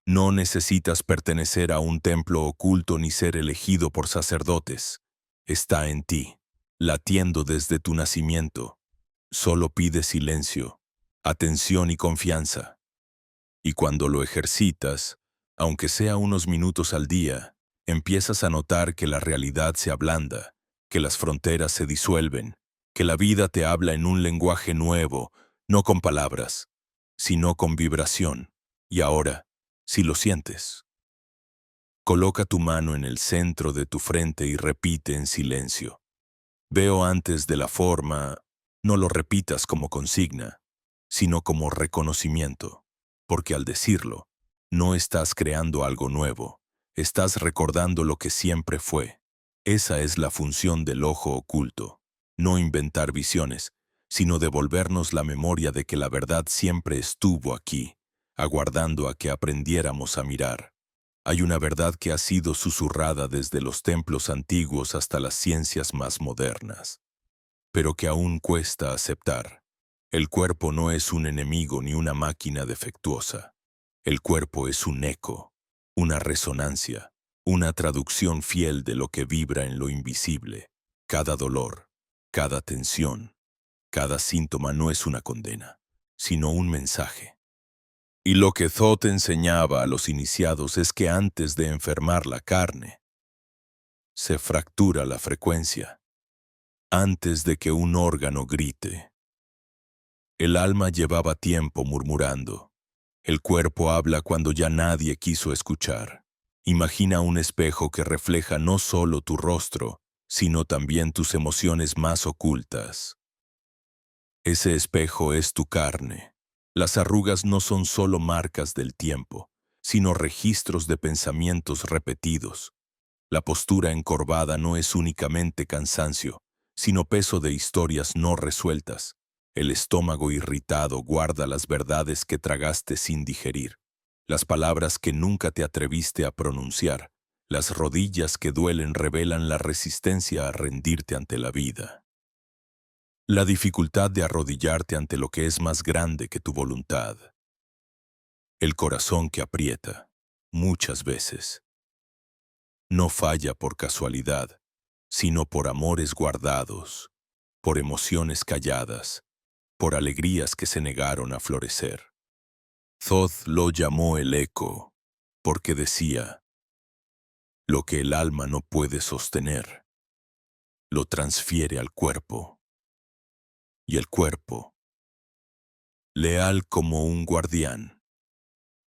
No necesitas pertenecer a un templo oculto ni ser elegido por sacerdotes. Está en ti, latiendo desde tu nacimiento. Solo pide silencio, atención y confianza. Y cuando lo ejercitas, aunque sea unos minutos al día, empiezas a notar que la realidad se ablanda, que las fronteras se disuelven, que la vida te habla en un lenguaje nuevo, no con palabras, sino con vibración. Y ahora, si lo sientes, coloca tu mano en el centro de tu frente y repite en silencio: veo antes de la forma. No lo repitas como consigna, sino como reconocimiento, porque al decirlo, no estás creando algo nuevo, estás recordando lo que siempre fue. Esa es la función del ojo oculto: no inventar visiones, sino devolvernos la memoria de que la verdad siempre estuvo aquí, aguardando a que aprendiéramos a mirar. Hay una verdad que ha sido susurrada desde los templos antiguos hasta las ciencias más modernas, pero que aún cuesta aceptar. El cuerpo no es un enemigo ni una máquina defectuosa. El cuerpo es un eco, una resonancia, una traducción fiel de lo que vibra en lo invisible. Cada dolor, cada tensión, cada síntoma no es una condena, sino un mensaje. Y lo que Thoth enseñaba a los iniciados es que antes de enfermar la carne, se fractura la frecuencia. Antes de que un órgano grite, el alma llevaba tiempo murmurando. El cuerpo habla cuando ya nadie quiso escuchar. Imagina un espejo que refleja no solo tu rostro, sino también tus emociones más ocultas. Ese espejo es tu carne. Las arrugas no son solo marcas del tiempo, sino registros de pensamientos repetidos. La postura encorvada no es únicamente cansancio, sino peso de historias no resueltas. El estómago irritado guarda las verdades que tragaste sin digerir, las palabras que nunca te atreviste a pronunciar, las rodillas que duelen revelan la resistencia a rendirte ante la vida. La dificultad de arrodillarte ante lo que es más grande que tu voluntad. El corazón que aprieta, muchas veces, no falla por casualidad, sino por amores guardados, por emociones calladas, por alegrías que se negaron a florecer. Thoth lo llamó el eco, porque decía, lo que el alma no puede sostener, lo transfiere al cuerpo. Y el cuerpo, leal como un guardián,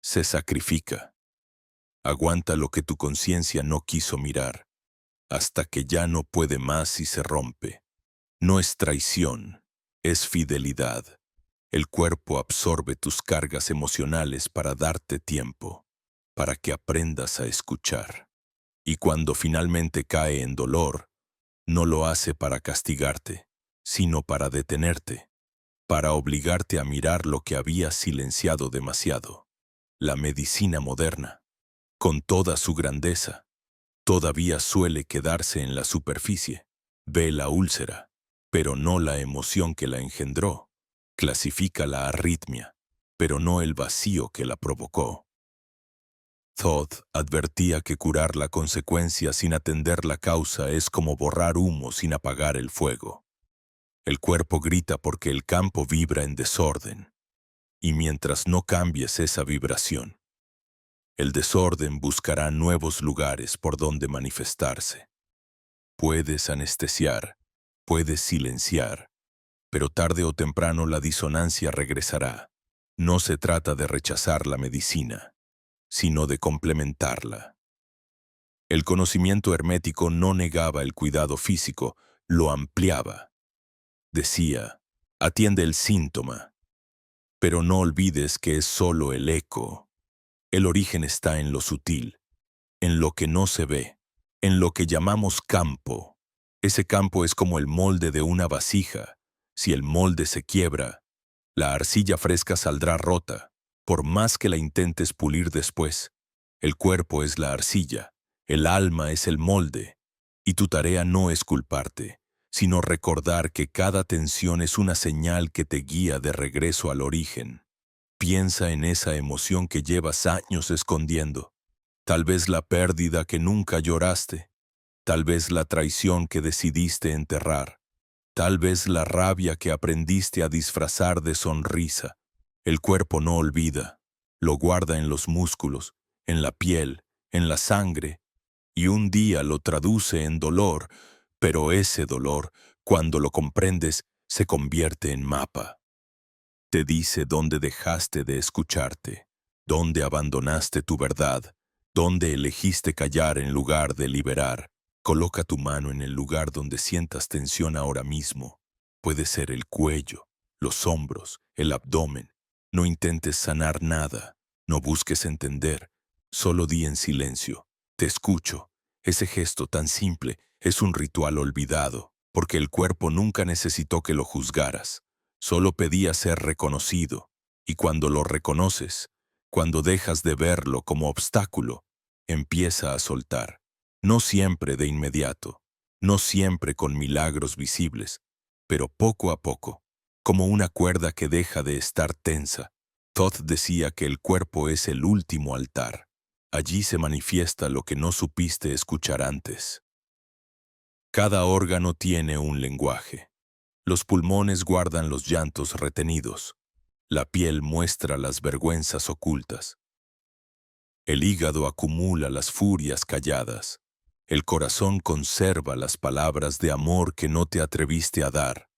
se sacrifica, aguanta lo que tu conciencia no quiso mirar, hasta que ya no puede más y se rompe. No es traición, es fidelidad. El cuerpo absorbe tus cargas emocionales para darte tiempo, para que aprendas a escuchar. Y cuando finalmente cae en dolor, no lo hace para castigarte, sino para detenerte, para obligarte a mirar lo que habías silenciado demasiado. La medicina moderna, con toda su grandeza, todavía suele quedarse en la superficie. Ve la úlcera, pero no la emoción que la engendró. Clasifica la arritmia, pero no el vacío que la provocó. Thoth advertía que curar la consecuencia sin atender la causa es como borrar humo sin apagar el fuego. El cuerpo grita porque el campo vibra en desorden, y mientras no cambies esa vibración, el desorden buscará nuevos lugares por donde manifestarse. Puedes anestesiar, puedes silenciar, pero tarde o temprano la disonancia regresará. No se trata de rechazar la medicina, sino de complementarla. El conocimiento hermético no negaba el cuidado físico, lo ampliaba. Decía, atiende el síntoma, pero no olvides que es solo el eco. El origen está en lo sutil, en lo que no se ve, en lo que llamamos campo. Ese campo es como el molde de una vasija. Si el molde se quiebra, la arcilla fresca saldrá rota, por más que la intentes pulir después. El cuerpo es la arcilla, el alma es el molde, y tu tarea no es culparte, sino recordar que cada tensión es una señal que te guía de regreso al origen. Piensa en esa emoción que llevas años escondiendo, tal vez la pérdida que nunca lloraste, tal vez la traición que decidiste enterrar, tal vez la rabia que aprendiste a disfrazar de sonrisa. El cuerpo no olvida, lo guarda en los músculos, en la piel, en la sangre, y un día lo traduce en dolor, pero ese dolor, cuando lo comprendes, se convierte en mapa. Te dice dónde dejaste de escucharte, dónde abandonaste tu verdad, dónde elegiste callar en lugar de liberar. Coloca tu mano en el lugar donde sientas tensión ahora mismo. Puede ser el cuello, los hombros, el abdomen. No intentes sanar nada, no busques entender, solo di en silencio. Te escucho. Ese gesto tan simple es un ritual olvidado, porque el cuerpo nunca necesitó que lo juzgaras. Solo pedía ser reconocido, y cuando lo reconoces, cuando dejas de verlo como obstáculo, empieza a soltar. No siempre de inmediato, no siempre con milagros visibles, pero poco a poco. como una cuerda que deja de estar tensa. Thoth decía que el cuerpo es el último altar. Allí se manifiesta lo que no supiste escuchar antes. Cada órgano tiene un lenguaje. Los pulmones guardan los llantos retenidos. La piel muestra las vergüenzas ocultas. El hígado acumula las furias calladas. El corazón conserva las palabras de amor que no te atreviste a dar.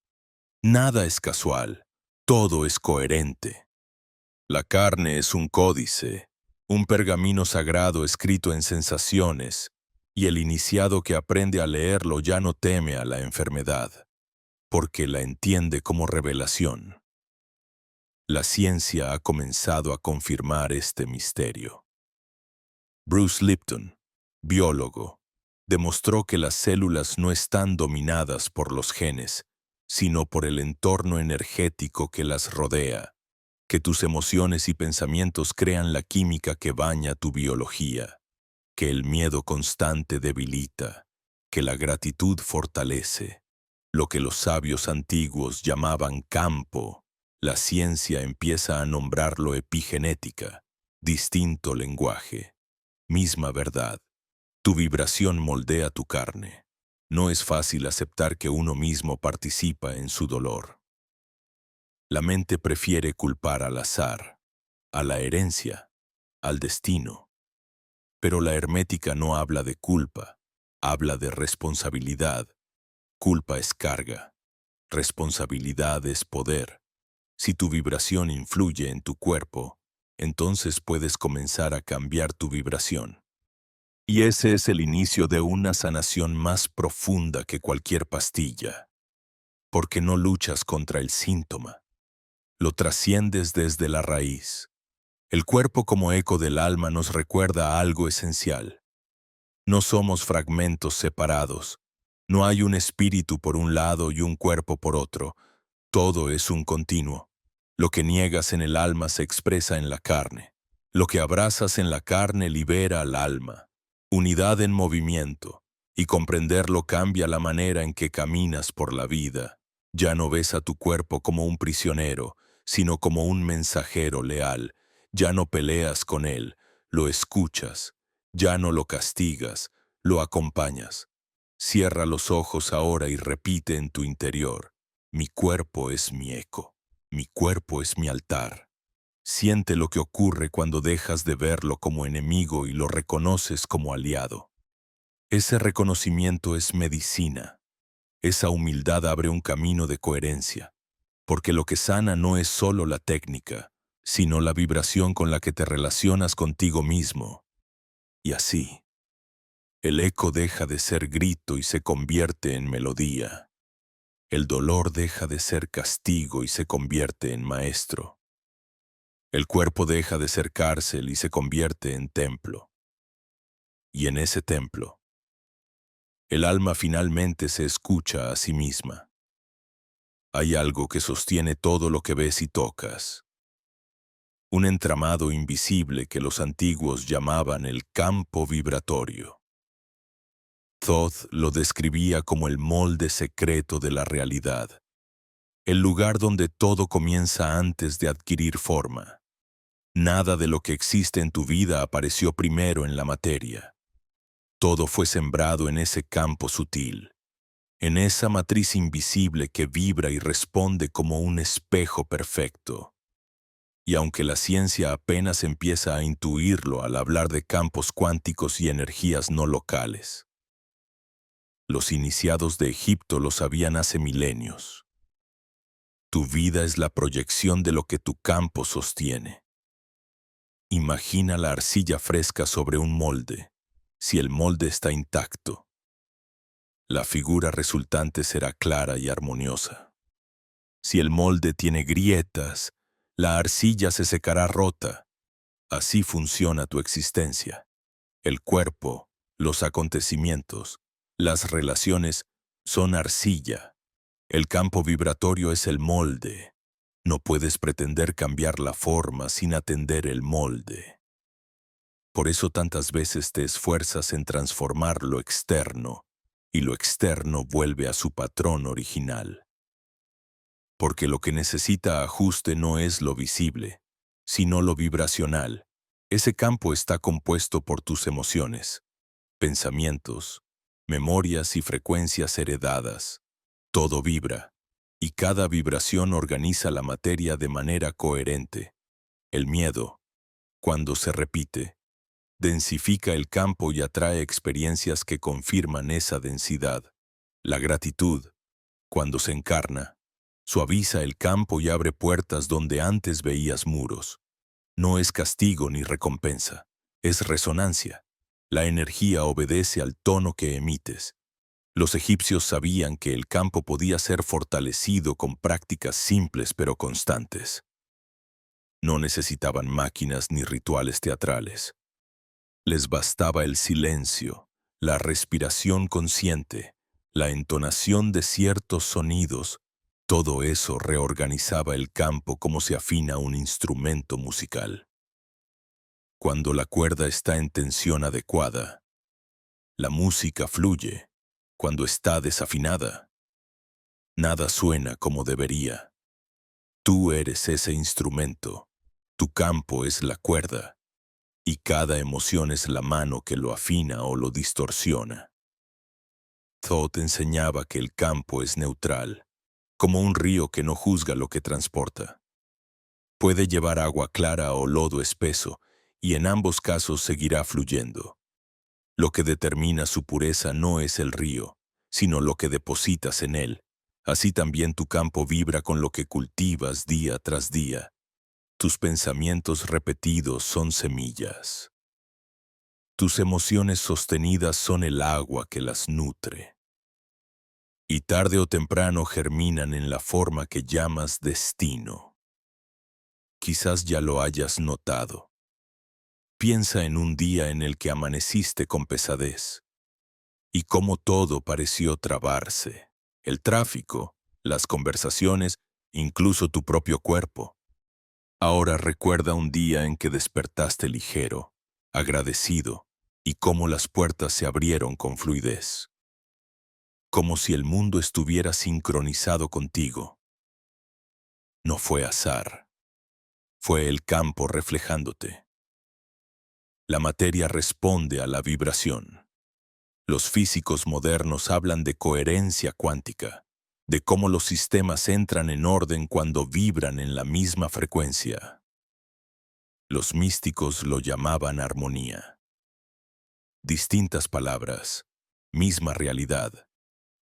Nada es casual, todo es coherente. La carne es un códice, un pergamino sagrado escrito en sensaciones, y el iniciado que aprende a leerlo ya no teme a la enfermedad, porque la entiende como revelación. La ciencia ha comenzado a confirmar este misterio. Bruce Lipton, biólogo, demostró que las células no están dominadas por los genes, sino por el entorno energético que las rodea, que tus emociones y pensamientos crean la química que baña tu biología, que el miedo constante debilita, que la gratitud fortalece. Lo que los sabios antiguos llamaban campo, la ciencia empieza a nombrarlo epigenética, distinto lenguaje. Misma verdad, tu vibración moldea tu carne. No es fácil aceptar que uno mismo participa en su dolor. La mente prefiere culpar al azar, a la herencia, al destino. Pero la hermética no habla de culpa, habla de responsabilidad. Culpa es carga, responsabilidad es poder. Si tu vibración influye en tu cuerpo, entonces puedes comenzar a cambiar tu vibración. Y ese es el inicio de una sanación más profunda que cualquier pastilla, porque no luchas contra el síntoma, lo trasciendes desde la raíz. El cuerpo como eco del alma nos recuerda algo esencial. No somos fragmentos separados, no hay un espíritu por un lado y un cuerpo por otro, todo es un continuo. Lo que niegas en el alma se expresa en la carne, lo que abrazas en la carne libera al alma. Unidad en movimiento, y comprenderlo cambia la manera en que caminas por la vida. Ya no ves a tu cuerpo como un prisionero, sino como un mensajero leal. Ya no peleas con él, lo escuchas. Ya no lo castigas, lo acompañas. Cierra los ojos ahora y repite en tu interior: mi cuerpo es mi eco, mi cuerpo es mi altar. Siente lo que ocurre cuando dejas de verlo como enemigo y lo reconoces como aliado. Ese reconocimiento es medicina. Esa humildad abre un camino de coherencia, porque lo que sana no es solo la técnica, sino la vibración con la que te relacionas contigo mismo. Y así, el eco deja de ser grito y se convierte en melodía. El dolor deja de ser castigo y se convierte en maestro. El cuerpo deja de ser cárcel y se convierte en templo. Y en ese templo, el alma finalmente se escucha a sí misma. Hay algo que sostiene todo lo que ves y tocas. Un entramado invisible que los antiguos llamaban el campo vibratorio. Thoth lo describía como el molde secreto de la realidad, el lugar donde todo comienza antes de adquirir forma. Nada de lo que existe en tu vida apareció primero en la materia. Todo fue sembrado en ese campo sutil, en esa matriz invisible que vibra y responde como un espejo perfecto. Y aunque la ciencia apenas empieza a intuirlo al hablar de campos cuánticos y energías no locales, los iniciados de Egipto lo sabían hace milenios. Tu vida es la proyección de lo que tu campo sostiene. Imagina la arcilla fresca sobre un molde. Si el molde está intacto, la figura resultante será clara y armoniosa. Si el molde tiene grietas, la arcilla se secará rota. Así funciona tu existencia. El cuerpo, los acontecimientos, las relaciones son arcilla. El campo vibratorio es el molde. No puedes pretender cambiar la forma sin atender el molde. Por eso tantas veces te esfuerzas en transformar lo externo, y lo externo vuelve a su patrón original. porque lo que necesita ajuste no es lo visible, sino lo vibracional. Ese campo está compuesto por tus emociones, pensamientos, memorias y frecuencias heredadas. Todo vibra, y cada vibración organiza la materia de manera coherente. El miedo, cuando se repite, densifica el campo y atrae experiencias que confirman esa densidad. La gratitud, cuando se encarna, suaviza el campo y abre puertas donde antes veías muros. No es castigo ni recompensa, es resonancia. La energía obedece al tono que emites. Los egipcios sabían que el campo podía ser fortalecido con prácticas simples pero constantes. No necesitaban máquinas ni rituales teatrales. Les bastaba el silencio, la respiración consciente, la entonación de ciertos sonidos. Todo eso reorganizaba el campo como se afina un instrumento musical. Cuando la cuerda está en tensión adecuada, la música fluye. Cuando está desafinada, nada suena como debería. Tú eres ese instrumento, tu campo es la cuerda, y cada emoción es la mano que lo afina o lo distorsiona. Thoth enseñaba que el campo es neutral, como un río que no juzga lo que transporta. Puede llevar agua clara o lodo espeso, y en ambos casos seguirá fluyendo. Lo que determina su pureza no es el río, sino lo que depositas en él. Así también tu campo vibra con lo que cultivas día tras día. Tus pensamientos repetidos son semillas. Tus emociones sostenidas son el agua que las nutre. Y tarde o temprano germinan en la forma que llamas destino. Quizás ya lo hayas notado. Piensa en un día en el que amaneciste con pesadez y cómo todo pareció trabarse. El tráfico, las conversaciones, incluso tu propio cuerpo. Ahora recuerda un día en que despertaste ligero, agradecido, y cómo las puertas se abrieron con fluidez. Como si el mundo estuviera sincronizado contigo. No fue azar, fue el campo reflejándote. La materia responde a la vibración. Los físicos modernos hablan de coherencia cuántica, de cómo los sistemas entran en orden cuando vibran en la misma frecuencia. Los místicos lo llamaban armonía. Distintas palabras, misma realidad.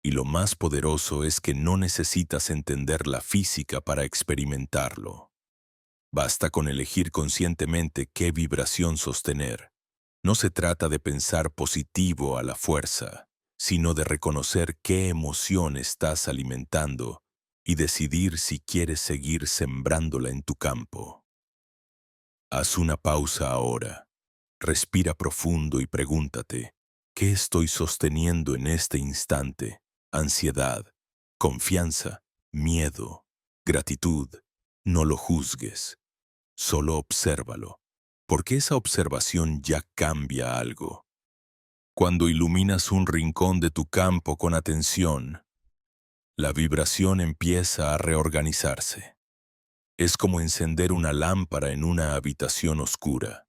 Y lo más poderoso es que no necesitas entender la física para experimentarlo. Basta con elegir conscientemente qué vibración sostener. No se trata de pensar positivo a la fuerza, sino de reconocer qué emoción estás alimentando y decidir si quieres seguir sembrándola en tu campo. Haz una pausa ahora, respira profundo y pregúntate, ¿qué estoy sosteniendo en este instante? Ansiedad, confianza, miedo, gratitud. No lo juzgues, solo obsérvalo, porque esa observación ya cambia algo. Cuando iluminas un rincón de tu campo con atención, la vibración empieza a reorganizarse. Es como encender una lámpara en una habitación oscura.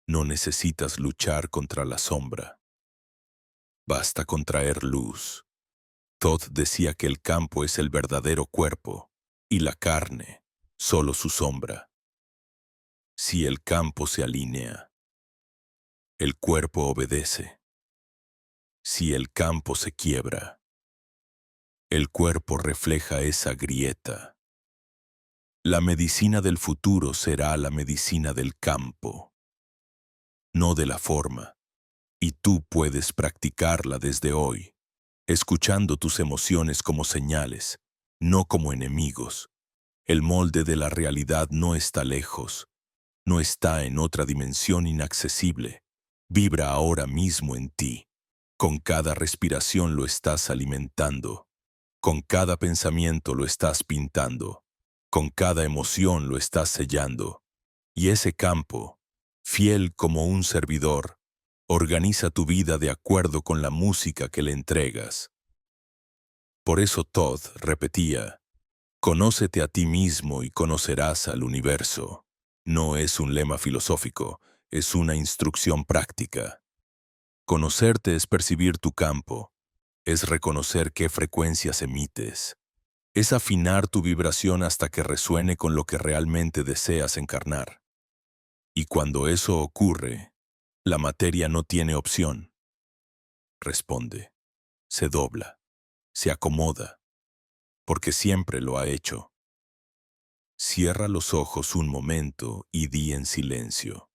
No necesitas luchar contra la sombra. Basta con traer luz. Thoth decía que el campo es el verdadero cuerpo y la carne, solo su sombra. Si el campo se alinea, el cuerpo obedece. Si el campo se quiebra, el cuerpo refleja esa grieta. La medicina del futuro será la medicina del campo, no de la forma, y tú puedes practicarla desde hoy, escuchando tus emociones como señales, no como enemigos. El molde de la realidad no está lejos, no está en otra dimensión inaccesible. Vibra ahora mismo en ti. Con cada respiración lo estás alimentando. Con cada pensamiento lo estás pintando. Con cada emoción lo estás sellando. Y ese campo, fiel como un servidor, organiza tu vida de acuerdo con la música que le entregas. Por eso Thoth repetía, Conócete a ti mismo y conocerás al universo. No es un lema filosófico, es una instrucción práctica. Conocerte es percibir tu campo, es reconocer qué frecuencias emites, es afinar tu vibración hasta que resuene con lo que realmente deseas encarnar. Y cuando eso ocurre, la materia no tiene opción. Responde, se dobla, se acomoda, porque siempre lo ha hecho. Cierra los ojos un momento y di en silencio.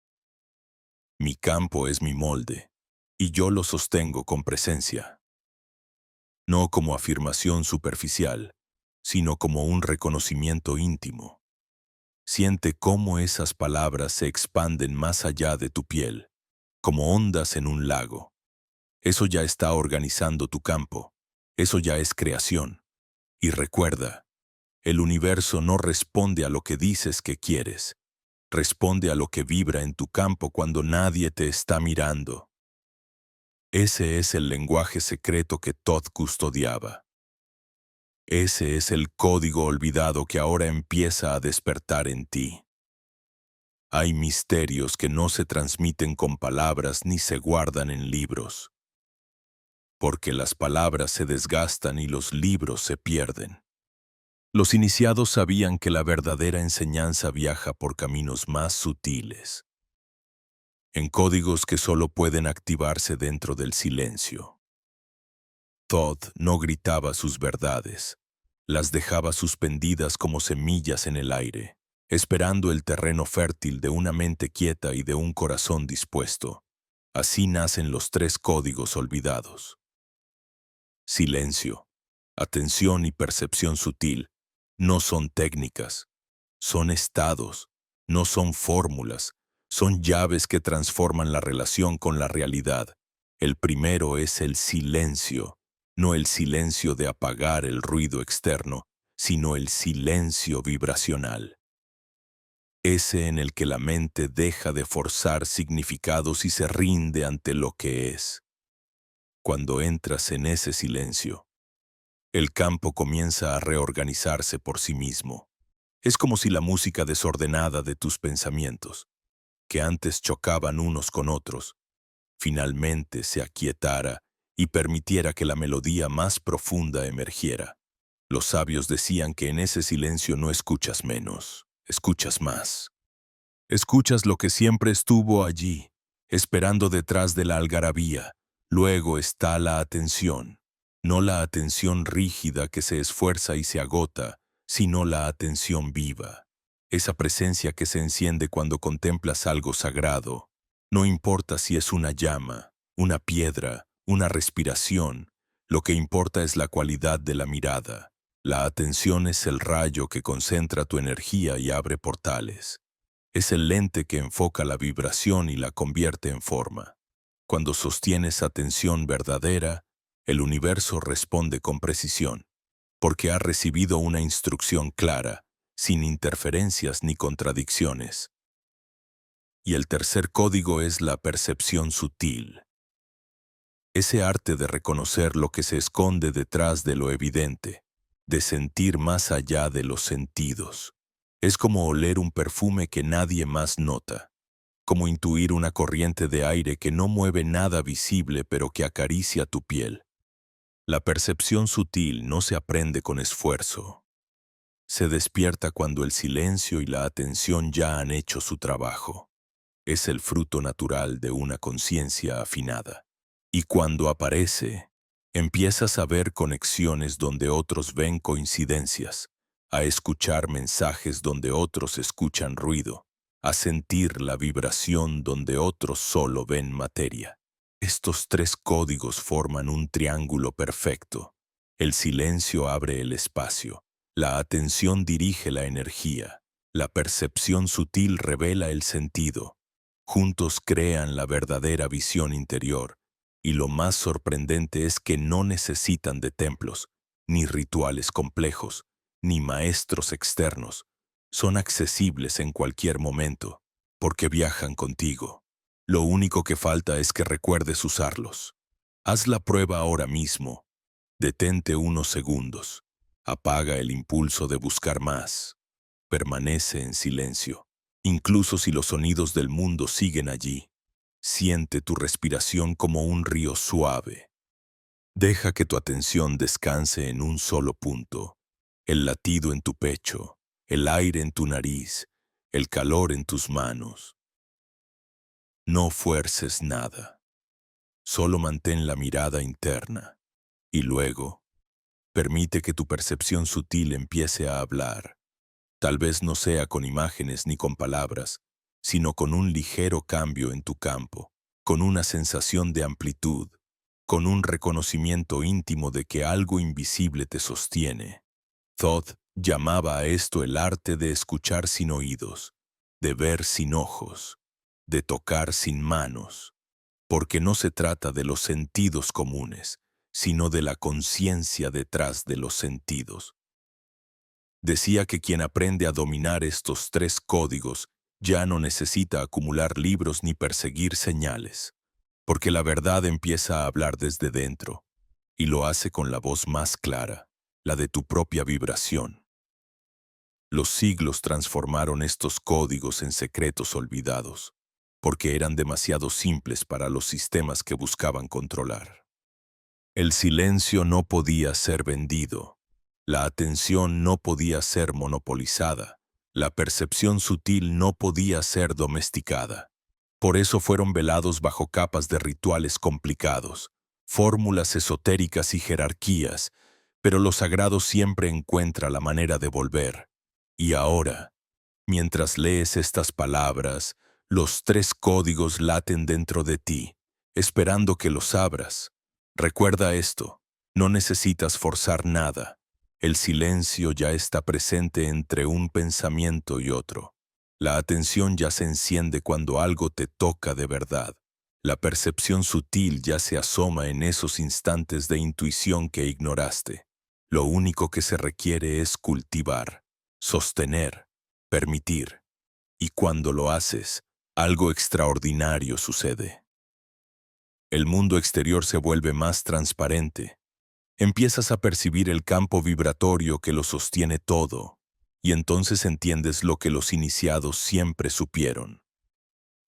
Mi campo es mi molde, y yo lo sostengo con presencia. No como afirmación superficial, sino como un reconocimiento íntimo. Siente cómo esas palabras se expanden más allá de tu piel, como ondas en un lago. Eso ya está organizando tu campo, eso ya es creación. Y recuerda, el universo no responde a lo que dices que quieres, responde a lo que vibra en tu campo cuando nadie te está mirando. Ese es el lenguaje secreto que Todd custodiaba. Ese es el código olvidado que ahora empieza a despertar en ti. Hay misterios que no se transmiten con palabras ni se guardan en libros, porque las palabras se desgastan y los libros se pierden. Los iniciados sabían que la verdadera enseñanza viaja por caminos más sutiles, en códigos que solo pueden activarse dentro del silencio. Todd no gritaba sus verdades, las dejaba suspendidas como semillas en el aire, esperando el terreno fértil de una mente quieta y de un corazón dispuesto. Así nacen los 3 códigos olvidados. Silencio, atención y percepción sutil no son técnicas, son estados, no son fórmulas, son llaves que transforman la relación con la realidad. El primero es el silencio, no el silencio de apagar el ruido externo, sino el silencio vibracional. Ese en el que la mente deja de forzar significados y se rinde ante lo que es. Cuando entras en ese silencio, el campo comienza a reorganizarse por sí mismo. Es como si la música desordenada de tus pensamientos, que antes chocaban unos con otros, finalmente se aquietara y permitiera que la melodía más profunda emergiera. Los sabios decían que en ese silencio no escuchas menos, escuchas más. Escuchas lo que siempre estuvo allí, esperando detrás de la algarabía. Luego está la atención, no la atención rígida que se esfuerza y se agota, sino la atención viva. Esa presencia que se enciende cuando contemplas algo sagrado. No importa si es una llama, una piedra, una respiración, lo que importa es la cualidad de la mirada. La atención es el rayo que concentra tu energía y abre portales. Es el lente que enfoca la vibración y la convierte en forma. Cuando sostienes atención verdadera, el universo responde con precisión, porque ha recibido una instrucción clara, sin interferencias ni contradicciones. Y el tercer código es la percepción sutil. Ese arte de reconocer lo que se esconde detrás de lo evidente, de sentir más allá de los sentidos. Es como oler un perfume que nadie más nota, como intuir una corriente de aire que no mueve nada visible pero que acaricia tu piel. La percepción sutil no se aprende con esfuerzo. Se despierta cuando el silencio y la atención ya han hecho su trabajo. Es el fruto natural de una conciencia afinada. Y cuando aparece, empiezas a ver conexiones donde otros ven coincidencias, a escuchar mensajes donde otros escuchan ruido, a sentir la vibración donde otros solo ven materia. Estos 3 códigos forman un triángulo perfecto. El silencio abre el espacio, la atención dirige la energía, la percepción sutil revela el sentido. Juntos crean la verdadera visión interior, y lo más sorprendente es que no necesitan de templos, ni rituales complejos, ni maestros externos. Son accesibles en cualquier momento, porque viajan contigo. Lo único que falta es que recuerdes usarlos. Haz la prueba ahora mismo. Detente unos segundos. Apaga el impulso de buscar más. Permanece en silencio. Incluso si los sonidos del mundo siguen allí, siente tu respiración como un río suave. Deja que tu atención descanse en un solo punto. El latido en tu pecho, el aire en tu nariz, el calor en tus manos. No fuerces nada. Solo mantén la mirada interna. Y luego, permite que tu percepción sutil empiece a hablar. Tal vez no sea con imágenes ni con palabras, sino con un ligero cambio en tu campo, con una sensación de amplitud, con un reconocimiento íntimo de que algo invisible te sostiene. Thoth llamaba a esto el arte de escuchar sin oídos, de ver sin ojos, de tocar sin manos, porque no se trata de los sentidos comunes, sino de la conciencia detrás de los sentidos. Decía que quien aprende a dominar estos 3 códigos ya no necesita acumular libros ni perseguir señales, porque la verdad empieza a hablar desde dentro, y lo hace con la voz más clara, la de tu propia vibración. Los siglos transformaron estos códigos en secretos olvidados, porque eran demasiado simples para los sistemas que buscaban controlar. El silencio no podía ser vendido, la atención no podía ser monopolizada, la percepción sutil no podía ser domesticada. Por eso fueron velados bajo capas de rituales complicados, fórmulas esotéricas y jerarquías, pero lo sagrado siempre encuentra la manera de volver. Y ahora, mientras lees estas palabras, los 3 códigos laten dentro de ti, esperando que los abras. Recuerda esto, no necesitas forzar nada. El silencio ya está presente entre un pensamiento y otro. La atención ya se enciende cuando algo te toca de verdad. La percepción sutil ya se asoma en esos instantes de intuición que ignoraste. Lo único que se requiere es cultivar, sostener, permitir. Y cuando lo haces, algo extraordinario sucede. El mundo exterior se vuelve más transparente. Empiezas a percibir el campo vibratorio que lo sostiene todo, y entonces entiendes lo que los iniciados siempre supieron.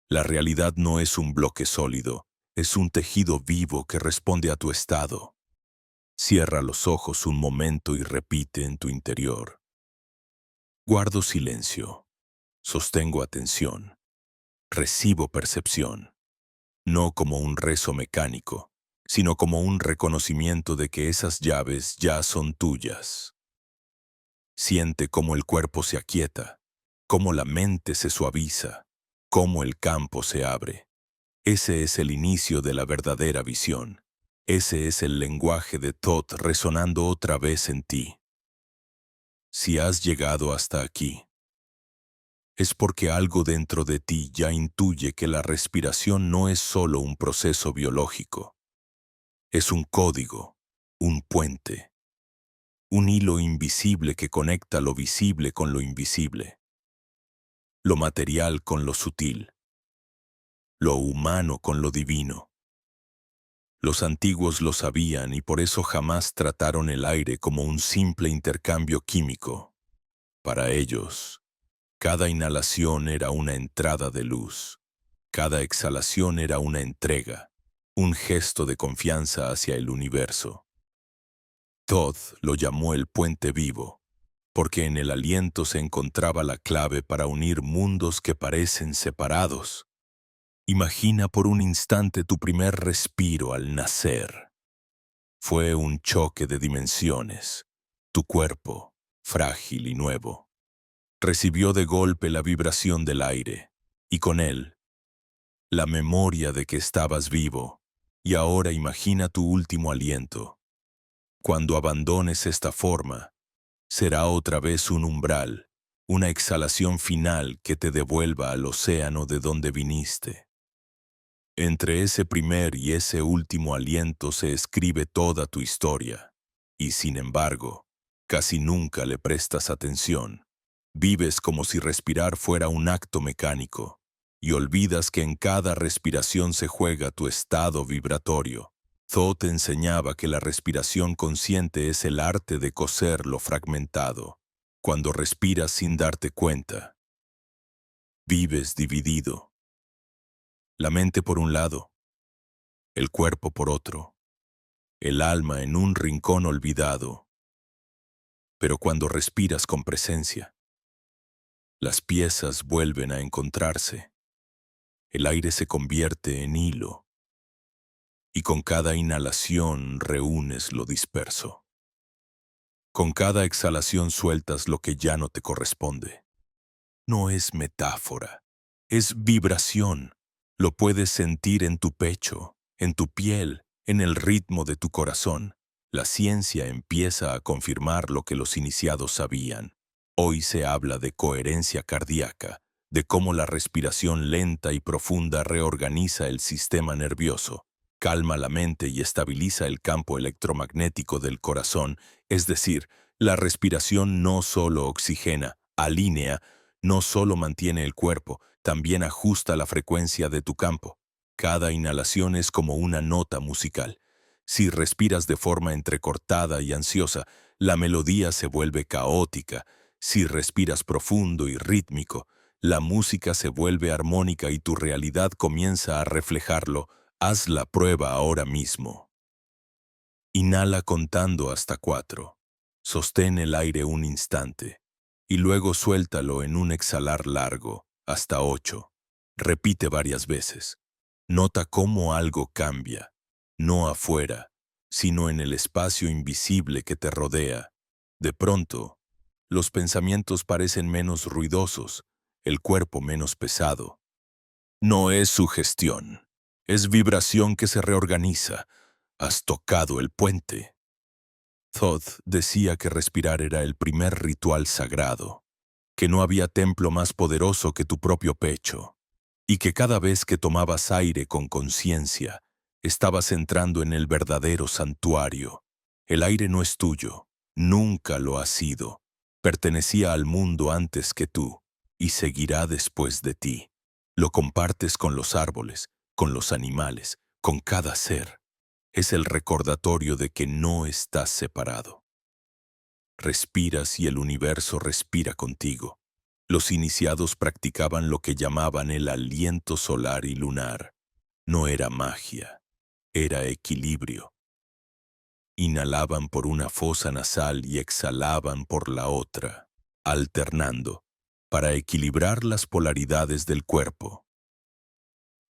La realidad no es un bloque sólido, es un tejido vivo que responde a tu estado. Cierra los ojos un momento y repite en tu interior. Guardo silencio, sostengo atención, recibo percepción, no como un rezo mecánico, sino como un reconocimiento de que esas llaves ya son tuyas. Siente cómo el cuerpo se aquieta, cómo la mente se suaviza, cómo el campo se abre. Ese es el inicio de la verdadera visión. Ese es el lenguaje de Thoth resonando otra vez en ti. Si has llegado hasta aquí, es porque algo dentro de ti ya intuye que la respiración no es solo un proceso biológico. Es un código, un puente, un hilo invisible que conecta lo visible con lo invisible, lo material con lo sutil, lo humano con lo divino. Los antiguos lo sabían y por eso jamás trataron el aire como un simple intercambio químico. Para ellos, cada inhalación era una entrada de luz, cada exhalación era una entrega, un gesto de confianza hacia el universo. Thoth lo llamó el puente vivo, porque en el aliento se encontraba la clave para unir mundos que parecen separados. Imagina por un instante tu primer respiro al nacer. Fue un choque de dimensiones. Tu cuerpo, frágil y nuevo, recibió de golpe la vibración del aire, y con él, la memoria de que estabas vivo. Y ahora imagina tu último aliento. Cuando abandones esta forma, será otra vez un umbral, una exhalación final que te devuelva al océano de donde viniste. Entre ese primer y ese último aliento se escribe toda tu historia, y sin embargo, casi nunca le prestas atención. Vives como si respirar fuera un acto mecánico, y olvidas que en cada respiración se juega tu estado vibratorio. Thoth enseñaba que la respiración consciente es el arte de coser lo fragmentado. Cuando respiras sin darte cuenta, vives dividido. La mente por un lado, el cuerpo por otro, el alma en un rincón olvidado. Pero cuando respiras con presencia, las piezas vuelven a encontrarse. El aire se convierte en hilo, y con cada inhalación reúnes lo disperso. Con cada exhalación sueltas lo que ya no te corresponde. No es metáfora, es vibración. Lo puedes sentir en tu pecho, en tu piel, en el ritmo de tu corazón. La ciencia empieza a confirmar lo que los iniciados sabían. Hoy se habla de coherencia cardíaca, de cómo la respiración lenta y profunda reorganiza el sistema nervioso, calma la mente y estabiliza el campo electromagnético del corazón, es decir, la respiración no solo oxigena, alinea, no solo mantiene el cuerpo, también ajusta la frecuencia de tu campo. Cada inhalación es como una nota musical. Si respiras de forma entrecortada y ansiosa, la melodía se vuelve caótica. Si respiras profundo y rítmico, la música se vuelve armónica y tu realidad comienza a reflejarlo. Haz la prueba ahora mismo. Inhala contando hasta 4. Sostén el aire un instante y luego suéltalo en un exhalar largo, hasta 8. Repite varias veces. Nota cómo algo cambia, no afuera, sino en el espacio invisible que te rodea. De pronto, los pensamientos parecen menos ruidosos, el cuerpo menos pesado. No es sugestión, es vibración que se reorganiza. Has tocado el puente. Thoth decía que respirar era el primer ritual sagrado, que no había templo más poderoso que tu propio pecho, y que cada vez que tomabas aire con conciencia, estabas entrando en el verdadero santuario. El aire no es tuyo, nunca lo ha sido. Pertenecía al mundo antes que tú, y seguirá después de ti. Lo compartes con los árboles, con los animales, con cada ser. Es el recordatorio de que no estás separado. Respiras y el universo respira contigo. Los iniciados practicaban lo que llamaban el aliento solar y lunar. No era magia, era equilibrio. Inhalaban por una fosa nasal y exhalaban por la otra, alternando, para equilibrar las polaridades del cuerpo.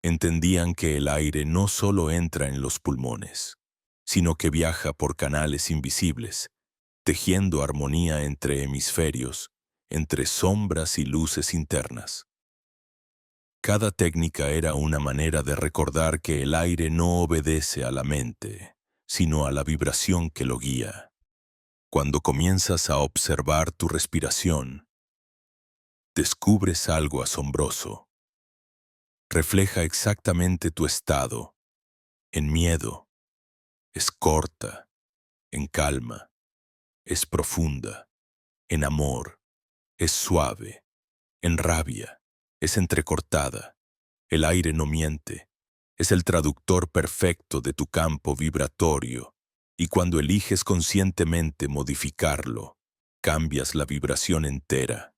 Entendían que el aire no solo entra en los pulmones, sino que viaja por canales invisibles, tejiendo armonía entre hemisferios, entre sombras y luces internas. Cada técnica era una manera de recordar que el aire no obedece a la mente, sino a la vibración que lo guía. Cuando comienzas a observar tu respiración, descubres algo asombroso. Refleja exactamente tu estado, en miedo. Es corta, en calma, es profunda, en amor, es suave, en rabia, es entrecortada. El aire no miente, es el traductor perfecto de tu campo vibratorio, y cuando eliges conscientemente modificarlo, cambias la vibración entera.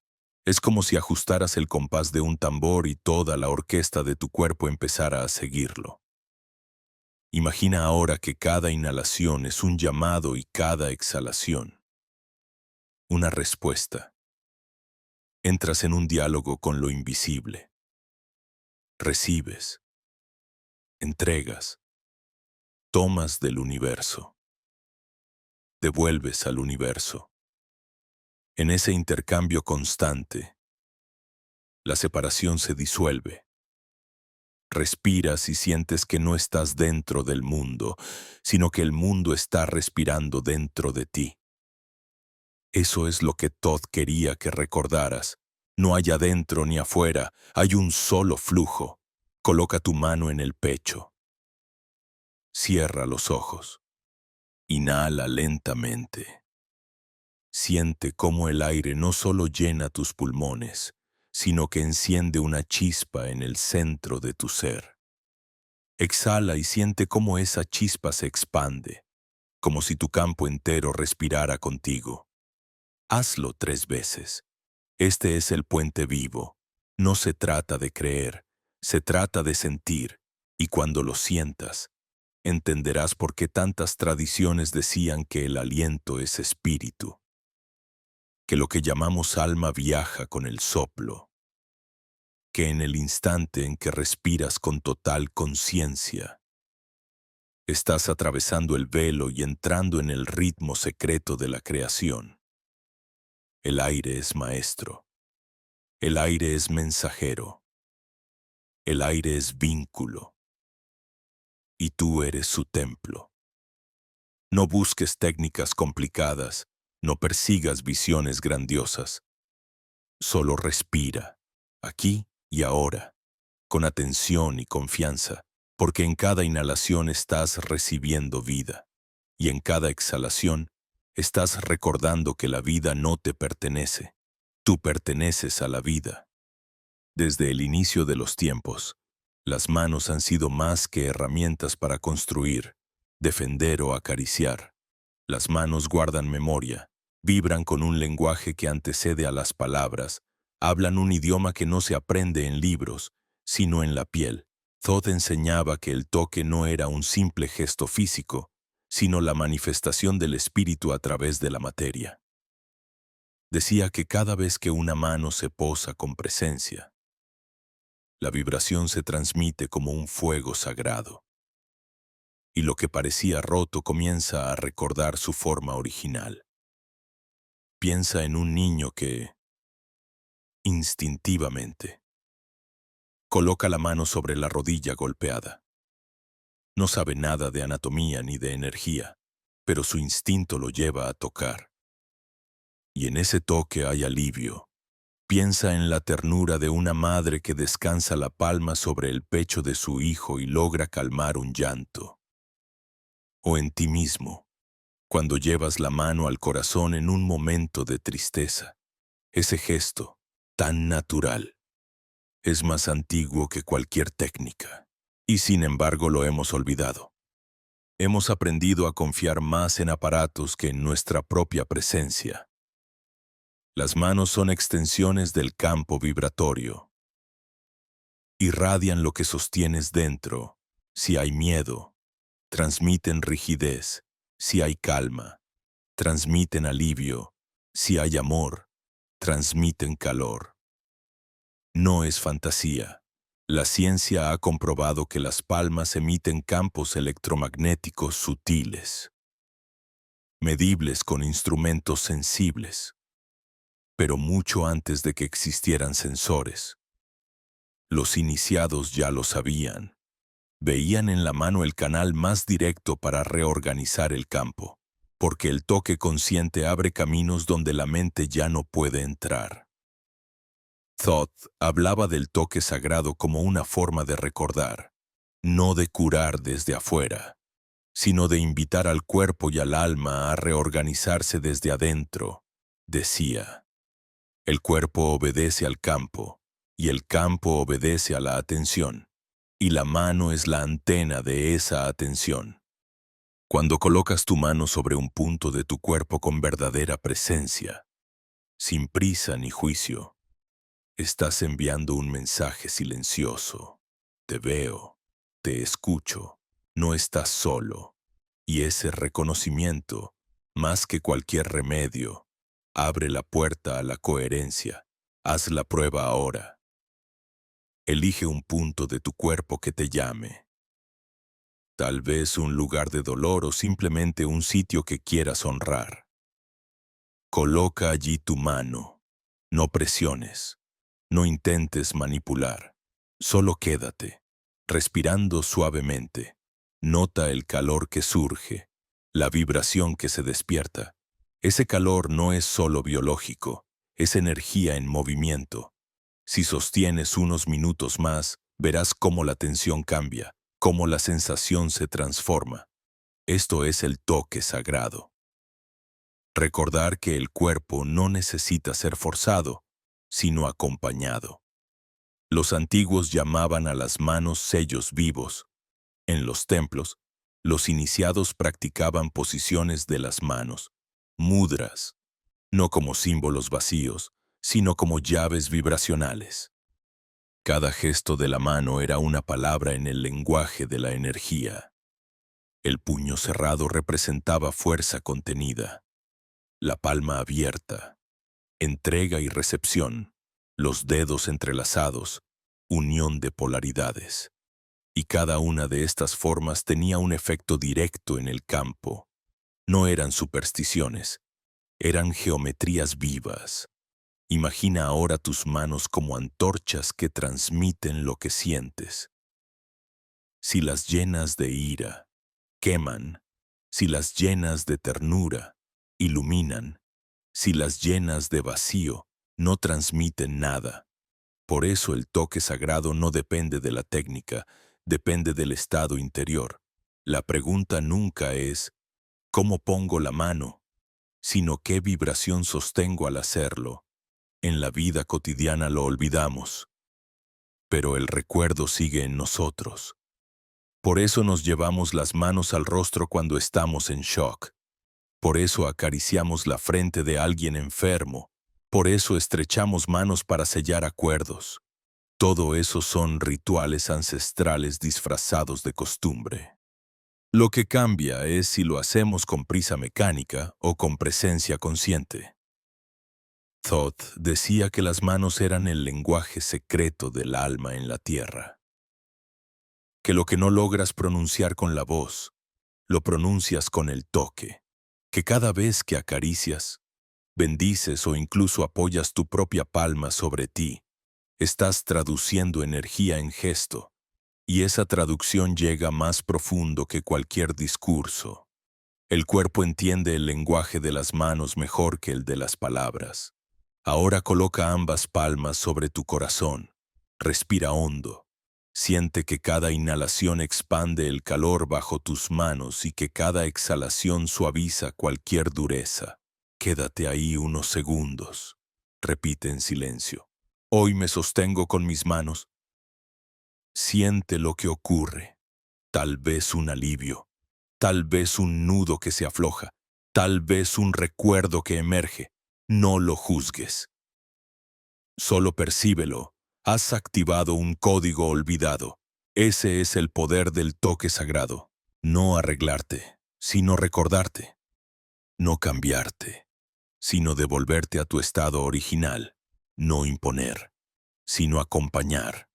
Es como si ajustaras el compás de un tambor y toda la orquesta de tu cuerpo empezara a seguirlo. Imagina ahora que cada inhalación es un llamado y cada exhalación una respuesta. Entras en un diálogo con lo invisible. Recibes, entregas, tomas del universo, devuelves al universo. En ese intercambio constante, la separación se disuelve. Respiras y sientes que no estás dentro del mundo, sino que el mundo está respirando dentro de ti. Eso es lo que Thoth quería que recordaras. No hay adentro ni afuera, hay un solo flujo. Coloca tu mano en el pecho. Cierra los ojos. Inhala lentamente. Siente cómo el aire no solo llena tus pulmones, sino que enciende una chispa en el centro de tu ser. Exhala y siente cómo esa chispa se expande, como si tu campo entero respirara contigo. Hazlo 3 veces. Este es el puente vivo. No se trata de creer, se trata de sentir, y cuando lo sientas, entenderás por qué tantas tradiciones decían que el aliento es espíritu, que lo que llamamos alma viaja con el soplo, que en el instante en que respiras con total conciencia, estás atravesando el velo y entrando en el ritmo secreto de la creación. El aire es maestro, el aire es mensajero, el aire es vínculo, y tú eres su templo. No busques técnicas complicadas, no persigas visiones grandiosas. Solo respira, aquí y ahora, con atención y confianza, porque en cada inhalación estás recibiendo vida, y en cada exhalación estás recordando que la vida no te pertenece. Tú perteneces a la vida. Desde el inicio de los tiempos, las manos han sido más que herramientas para construir, defender o acariciar. Las manos guardan memoria, vibran con un lenguaje que antecede a las palabras, hablan un idioma que no se aprende en libros, sino en la piel. Thoth enseñaba que el toque no era un simple gesto físico, sino la manifestación del espíritu a través de la materia. Decía que cada vez que una mano se posa con presencia, la vibración se transmite como un fuego sagrado, y lo que parecía roto comienza a recordar su forma original. Piensa en un niño que, instintivamente, coloca la mano sobre la rodilla golpeada. No sabe nada de anatomía ni de energía, pero su instinto lo lleva a tocar. Y en ese toque hay alivio. Piensa en la ternura de una madre que descansa la palma sobre el pecho de su hijo y logra calmar un llanto. O en ti mismo, cuando llevas la mano al corazón en un momento de tristeza. Ese gesto, tan natural, es más antiguo que cualquier técnica. Y sin embargo lo hemos olvidado. Hemos aprendido a confiar más en aparatos que en nuestra propia presencia. Las manos son extensiones del campo vibratorio. Irradian lo que sostienes dentro. Si hay miedo, transmiten rigidez. Si hay calma, transmiten alivio. Si hay amor, transmiten calor. No es fantasía. La ciencia ha comprobado que las palmas emiten campos electromagnéticos sutiles, medibles con instrumentos sensibles, pero mucho antes de que existieran sensores. Los iniciados ya lo sabían. Veían en la mano el canal más directo para reorganizar el campo, porque el toque consciente abre caminos donde la mente ya no puede entrar. Thoth hablaba del toque sagrado como una forma de recordar, no de curar desde afuera, sino de invitar al cuerpo y al alma a reorganizarse desde adentro. Decía, el cuerpo obedece al campo, y el campo obedece a la atención, y la mano es la antena de esa atención. Cuando colocas tu mano sobre un punto de tu cuerpo con verdadera presencia, sin prisa ni juicio, estás enviando un mensaje silencioso. Te veo, te escucho, no estás solo. Y ese reconocimiento, más que cualquier remedio, abre la puerta a la coherencia. Haz la prueba ahora. Elige un punto de tu cuerpo que te llame. Tal vez un lugar de dolor o simplemente un sitio que quieras honrar. Coloca allí tu mano. No presiones. No intentes manipular. Solo quédate, respirando suavemente. Nota el calor que surge, la vibración que se despierta. Ese calor no es solo biológico, es energía en movimiento. Si sostienes unos minutos más, verás cómo la tensión cambia, cómo la sensación se transforma. Esto es el toque sagrado. Recordar que el cuerpo no necesita ser forzado, sino acompañado. Los antiguos llamaban a las manos sellos vivos, En los templos, los iniciados practicaban posiciones de las manos, mudras, no como símbolos vacíos, sino como llaves vibracionales. Cada gesto de la mano era una palabra en el lenguaje de la energía. El puño cerrado representaba fuerza contenida, la palma abierta, entrega y recepción, los dedos entrelazados, unión de polaridades. Y cada una de estas formas tenía un efecto directo en el campo. No eran supersticiones, eran geometrías vivas. Imagina ahora tus manos como antorchas que transmiten lo que sientes. Si las llenas de ira, queman. Si las llenas de ternura, iluminan. Si las llenas de vacío, no transmiten nada. Por eso el toque sagrado no depende de la técnica, depende del estado interior. La pregunta nunca es ¿cómo pongo la mano?, sino ¿qué vibración sostengo al hacerlo? En la vida cotidiana lo olvidamos, pero el recuerdo sigue en nosotros. Por eso nos llevamos las manos al rostro cuando estamos en shock. Por eso acariciamos la frente de alguien enfermo. Por eso estrechamos manos para sellar acuerdos. Todo eso son rituales ancestrales disfrazados de costumbre. Lo que cambia es si lo hacemos con prisa mecánica o con presencia consciente. Thoth decía que las manos eran el lenguaje secreto del alma en la tierra. Que lo que no logras pronunciar con la voz, lo pronuncias con el toque. Que cada vez que acaricias, bendices o incluso apoyas tu propia palma sobre ti, estás traduciendo energía en gesto, y esa traducción llega más profundo que cualquier discurso. El cuerpo entiende el lenguaje de las manos mejor que el de las palabras. Ahora coloca ambas palmas sobre tu corazón. Respira hondo. Siente que cada inhalación expande el calor bajo tus manos y que cada exhalación suaviza cualquier dureza. Quédate ahí unos segundos. Repite en silencio. Hoy me sostengo con mis manos. Siente lo que ocurre. Tal vez un alivio. Tal vez un nudo que se afloja. Tal vez un recuerdo que emerge. No lo juzgues. Solo percíbelo. Has activado un código olvidado. Ese es el poder del toque sagrado. No arreglarte, sino recordarte. No cambiarte, sino devolverte a tu estado original. No imponer, sino acompañar.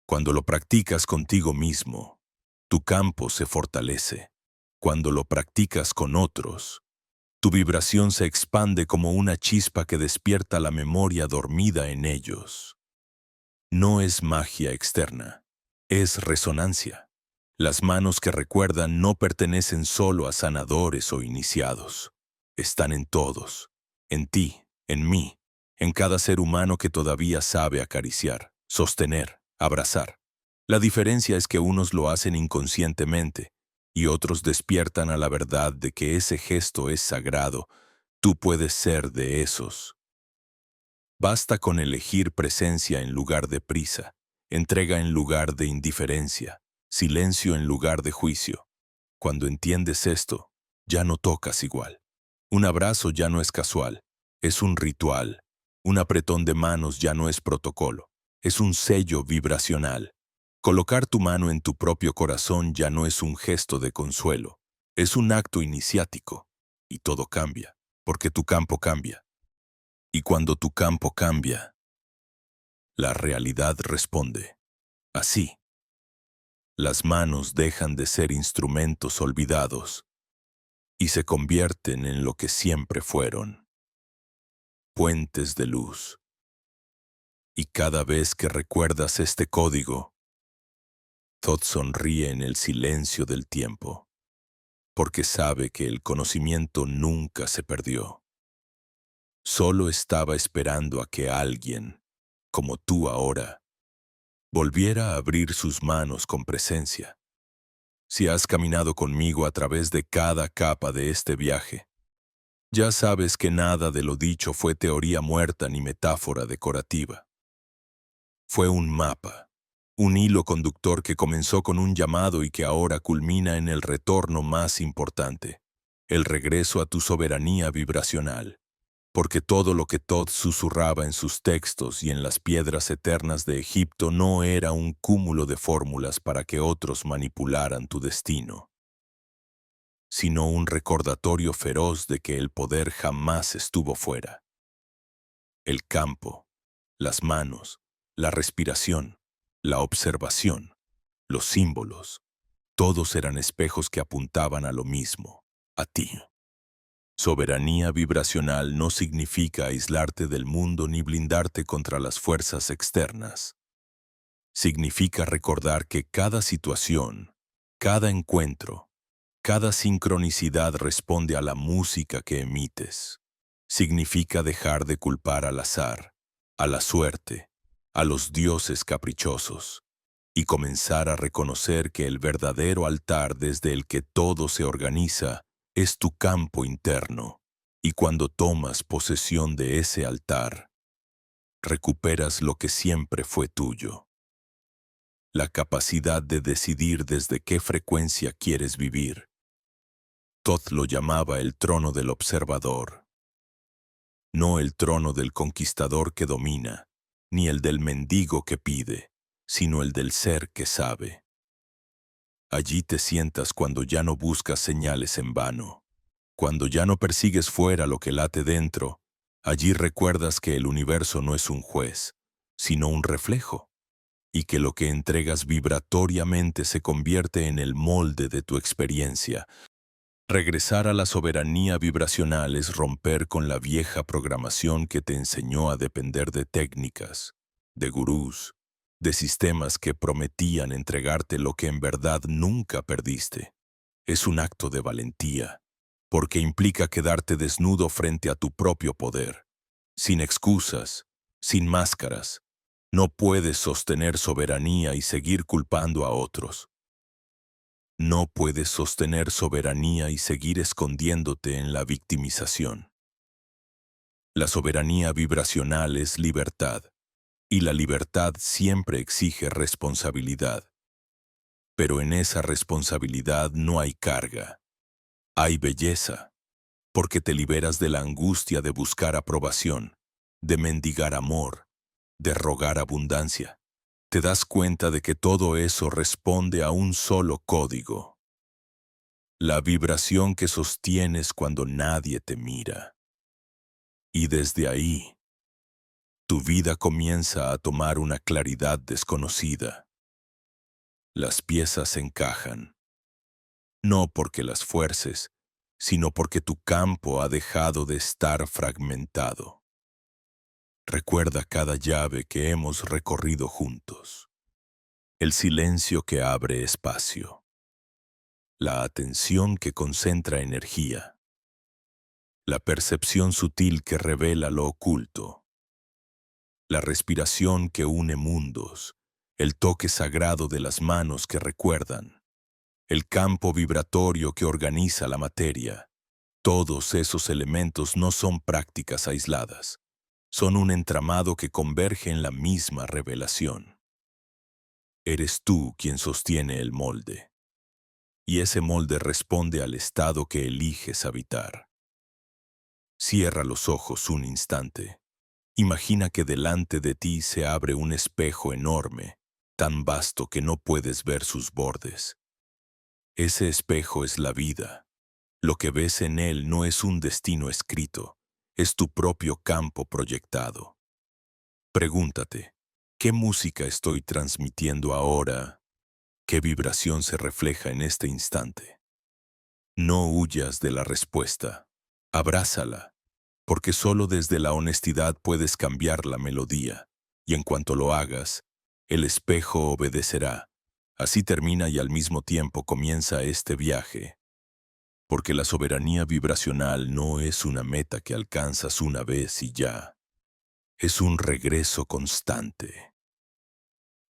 Cuando lo practicas contigo mismo, tu campo se fortalece. Cuando lo practicas con otros, tu vibración se expande como una chispa que despierta la memoria dormida en ellos. No es magia externa, es resonancia. Las manos que recuerdan no pertenecen solo a sanadores o iniciados. Están en todos, en ti, en mí, en cada ser humano que todavía sabe acariciar, sostener, abrazar. La diferencia es que unos lo hacen inconscientemente y otros despiertan a la verdad de que ese gesto es sagrado. Tú puedes ser de esos. Basta con elegir presencia en lugar de prisa, entrega en lugar de indiferencia, silencio en lugar de juicio. Cuando entiendes esto, ya no tocas igual. Un abrazo ya no es casual, es un ritual. Un apretón de manos ya no es protocolo, es un sello vibracional. Colocar tu mano en tu propio corazón ya no es un gesto de consuelo, es un acto iniciático. Y todo cambia, porque tu campo cambia. Y cuando tu campo cambia, la realidad responde. Así, las manos dejan de ser instrumentos olvidados y se convierten en lo que siempre fueron, puentes de luz. Y cada vez que recuerdas este código, Thoth sonríe en el silencio del tiempo, porque sabe que el conocimiento nunca se perdió. Solo estaba esperando a que alguien, como tú ahora, volviera a abrir sus manos con presencia. Si has caminado conmigo a través de cada capa de este viaje, ya sabes que nada de lo dicho fue teoría muerta ni metáfora decorativa. Fue un mapa, Un hilo conductor que comenzó con un llamado y que ahora culmina en el retorno más importante, el regreso a tu soberanía vibracional. Porque todo lo que Thoth susurraba en sus textos y en las piedras eternas de Egipto no era un cúmulo de fórmulas para que otros manipularan tu destino, sino un recordatorio feroz de que el poder jamás estuvo fuera. El campo, las manos, la respiración, la observación, los símbolos, todos eran espejos que apuntaban a lo mismo, a ti. Soberanía vibracional no significa aislarte del mundo ni blindarte contra las fuerzas externas. Significa recordar que cada situación, cada encuentro, cada sincronicidad responde a la música que emites. Significa dejar de culpar al azar, a la suerte, a los dioses caprichosos, y comenzar a reconocer que el verdadero altar desde el que todo se organiza es tu campo interno, y cuando tomas posesión de ese altar, recuperas lo que siempre fue tuyo. La capacidad de decidir desde qué frecuencia quieres vivir. Thoth lo llamaba el trono del observador. No el trono del conquistador que domina, ni el del mendigo que pide, sino el del ser que sabe. Allí te sientas cuando ya no buscas señales en vano. Cuando ya no persigues fuera lo que late dentro, allí recuerdas que el universo no es un juez, sino un reflejo, y que lo que entregas vibratoriamente se convierte en el molde de tu experiencia. Regresar a la soberanía vibracional es romper con la vieja programación que te enseñó a depender de técnicas, de gurús, de sistemas que prometían entregarte lo que en verdad nunca perdiste. Es un acto de valentía, porque implica quedarte desnudo frente a tu propio poder, sin excusas, sin máscaras. No puedes sostener soberanía y seguir culpando a otros. No puedes sostener soberanía y seguir escondiéndote en la victimización. La soberanía vibracional es libertad, y la libertad siempre exige responsabilidad. Pero en esa responsabilidad no hay carga, hay belleza, porque te liberas de la angustia de buscar aprobación, de mendigar amor, de rogar abundancia. Te das cuenta de que todo eso responde a un solo código. La vibración que sostienes cuando nadie te mira. Y desde ahí, tu vida comienza a tomar una claridad desconocida. Las piezas encajan, no porque las fuerces, sino porque tu campo ha dejado de estar fragmentado. Recuerda cada llave que hemos recorrido juntos. El silencio que abre espacio. La atención que concentra energía. La percepción sutil que revela lo oculto. La respiración que une mundos. El toque sagrado de las manos que recuerdan. El campo vibratorio que organiza la materia. Todos esos elementos no son prácticas aisladas. Son un entramado que converge en la misma revelación. Eres tú quien sostiene el molde. Y ese molde responde al estado que eliges habitar. Cierra los ojos un instante. Imagina que delante de ti se abre un espejo enorme, tan vasto que no puedes ver sus bordes. Ese espejo es la vida. Lo que ves en él no es un destino escrito, es tu propio campo proyectado. Pregúntate, ¿qué música estoy transmitiendo ahora? ¿Qué vibración se refleja en este instante? No huyas de la respuesta. Abrázala, porque solo desde la honestidad puedes cambiar la melodía, y en cuanto lo hagas, el espejo obedecerá. Así termina y al mismo tiempo comienza este viaje, porque la soberanía vibracional no es una meta que alcanzas una vez y ya. Es un regreso constante,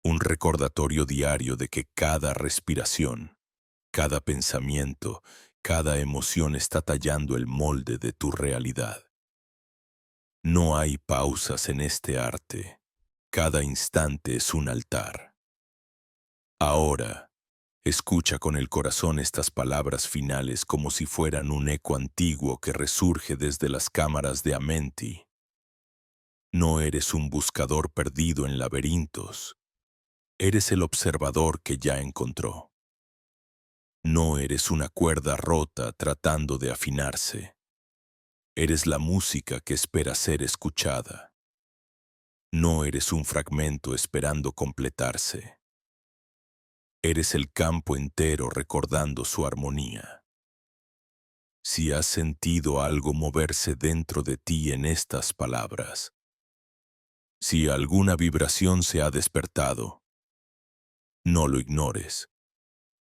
un recordatorio diario de que cada respiración, cada pensamiento, cada emoción está tallando el molde de tu realidad. No hay pausas en este arte. Cada instante es un altar. Ahora, escucha con el corazón estas palabras finales como si fueran un eco antiguo que resurge desde las cámaras de Amenti. No eres un buscador perdido en laberintos. Eres el observador que ya encontró. No eres una cuerda rota tratando de afinarse. Eres la música que espera ser escuchada. No eres un fragmento esperando completarse. Eres el campo entero recordando su armonía. Si has sentido algo moverse dentro de ti en estas palabras, si alguna vibración se ha despertado, no lo ignores.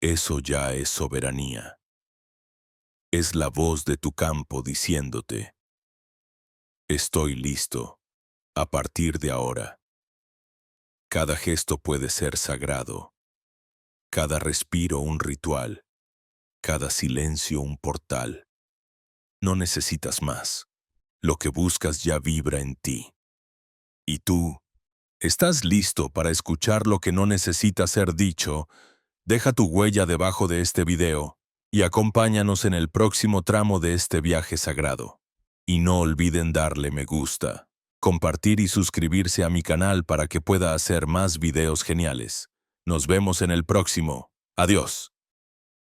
Eso ya es soberanía. Es la voz de tu campo diciéndote, estoy listo, a partir de ahora. Cada gesto puede ser sagrado, cada respiro un ritual, cada silencio un portal. No necesitas más. Lo que buscas ya vibra en ti. ¿Y tú? ¿Estás listo para escuchar lo que no necesita ser dicho? Deja tu huella debajo de este video y acompáñanos en el próximo tramo de este viaje sagrado. Y no olviden darle me gusta, compartir y suscribirse a mi canal para que pueda hacer más videos geniales. Nos vemos en el próximo. Adiós.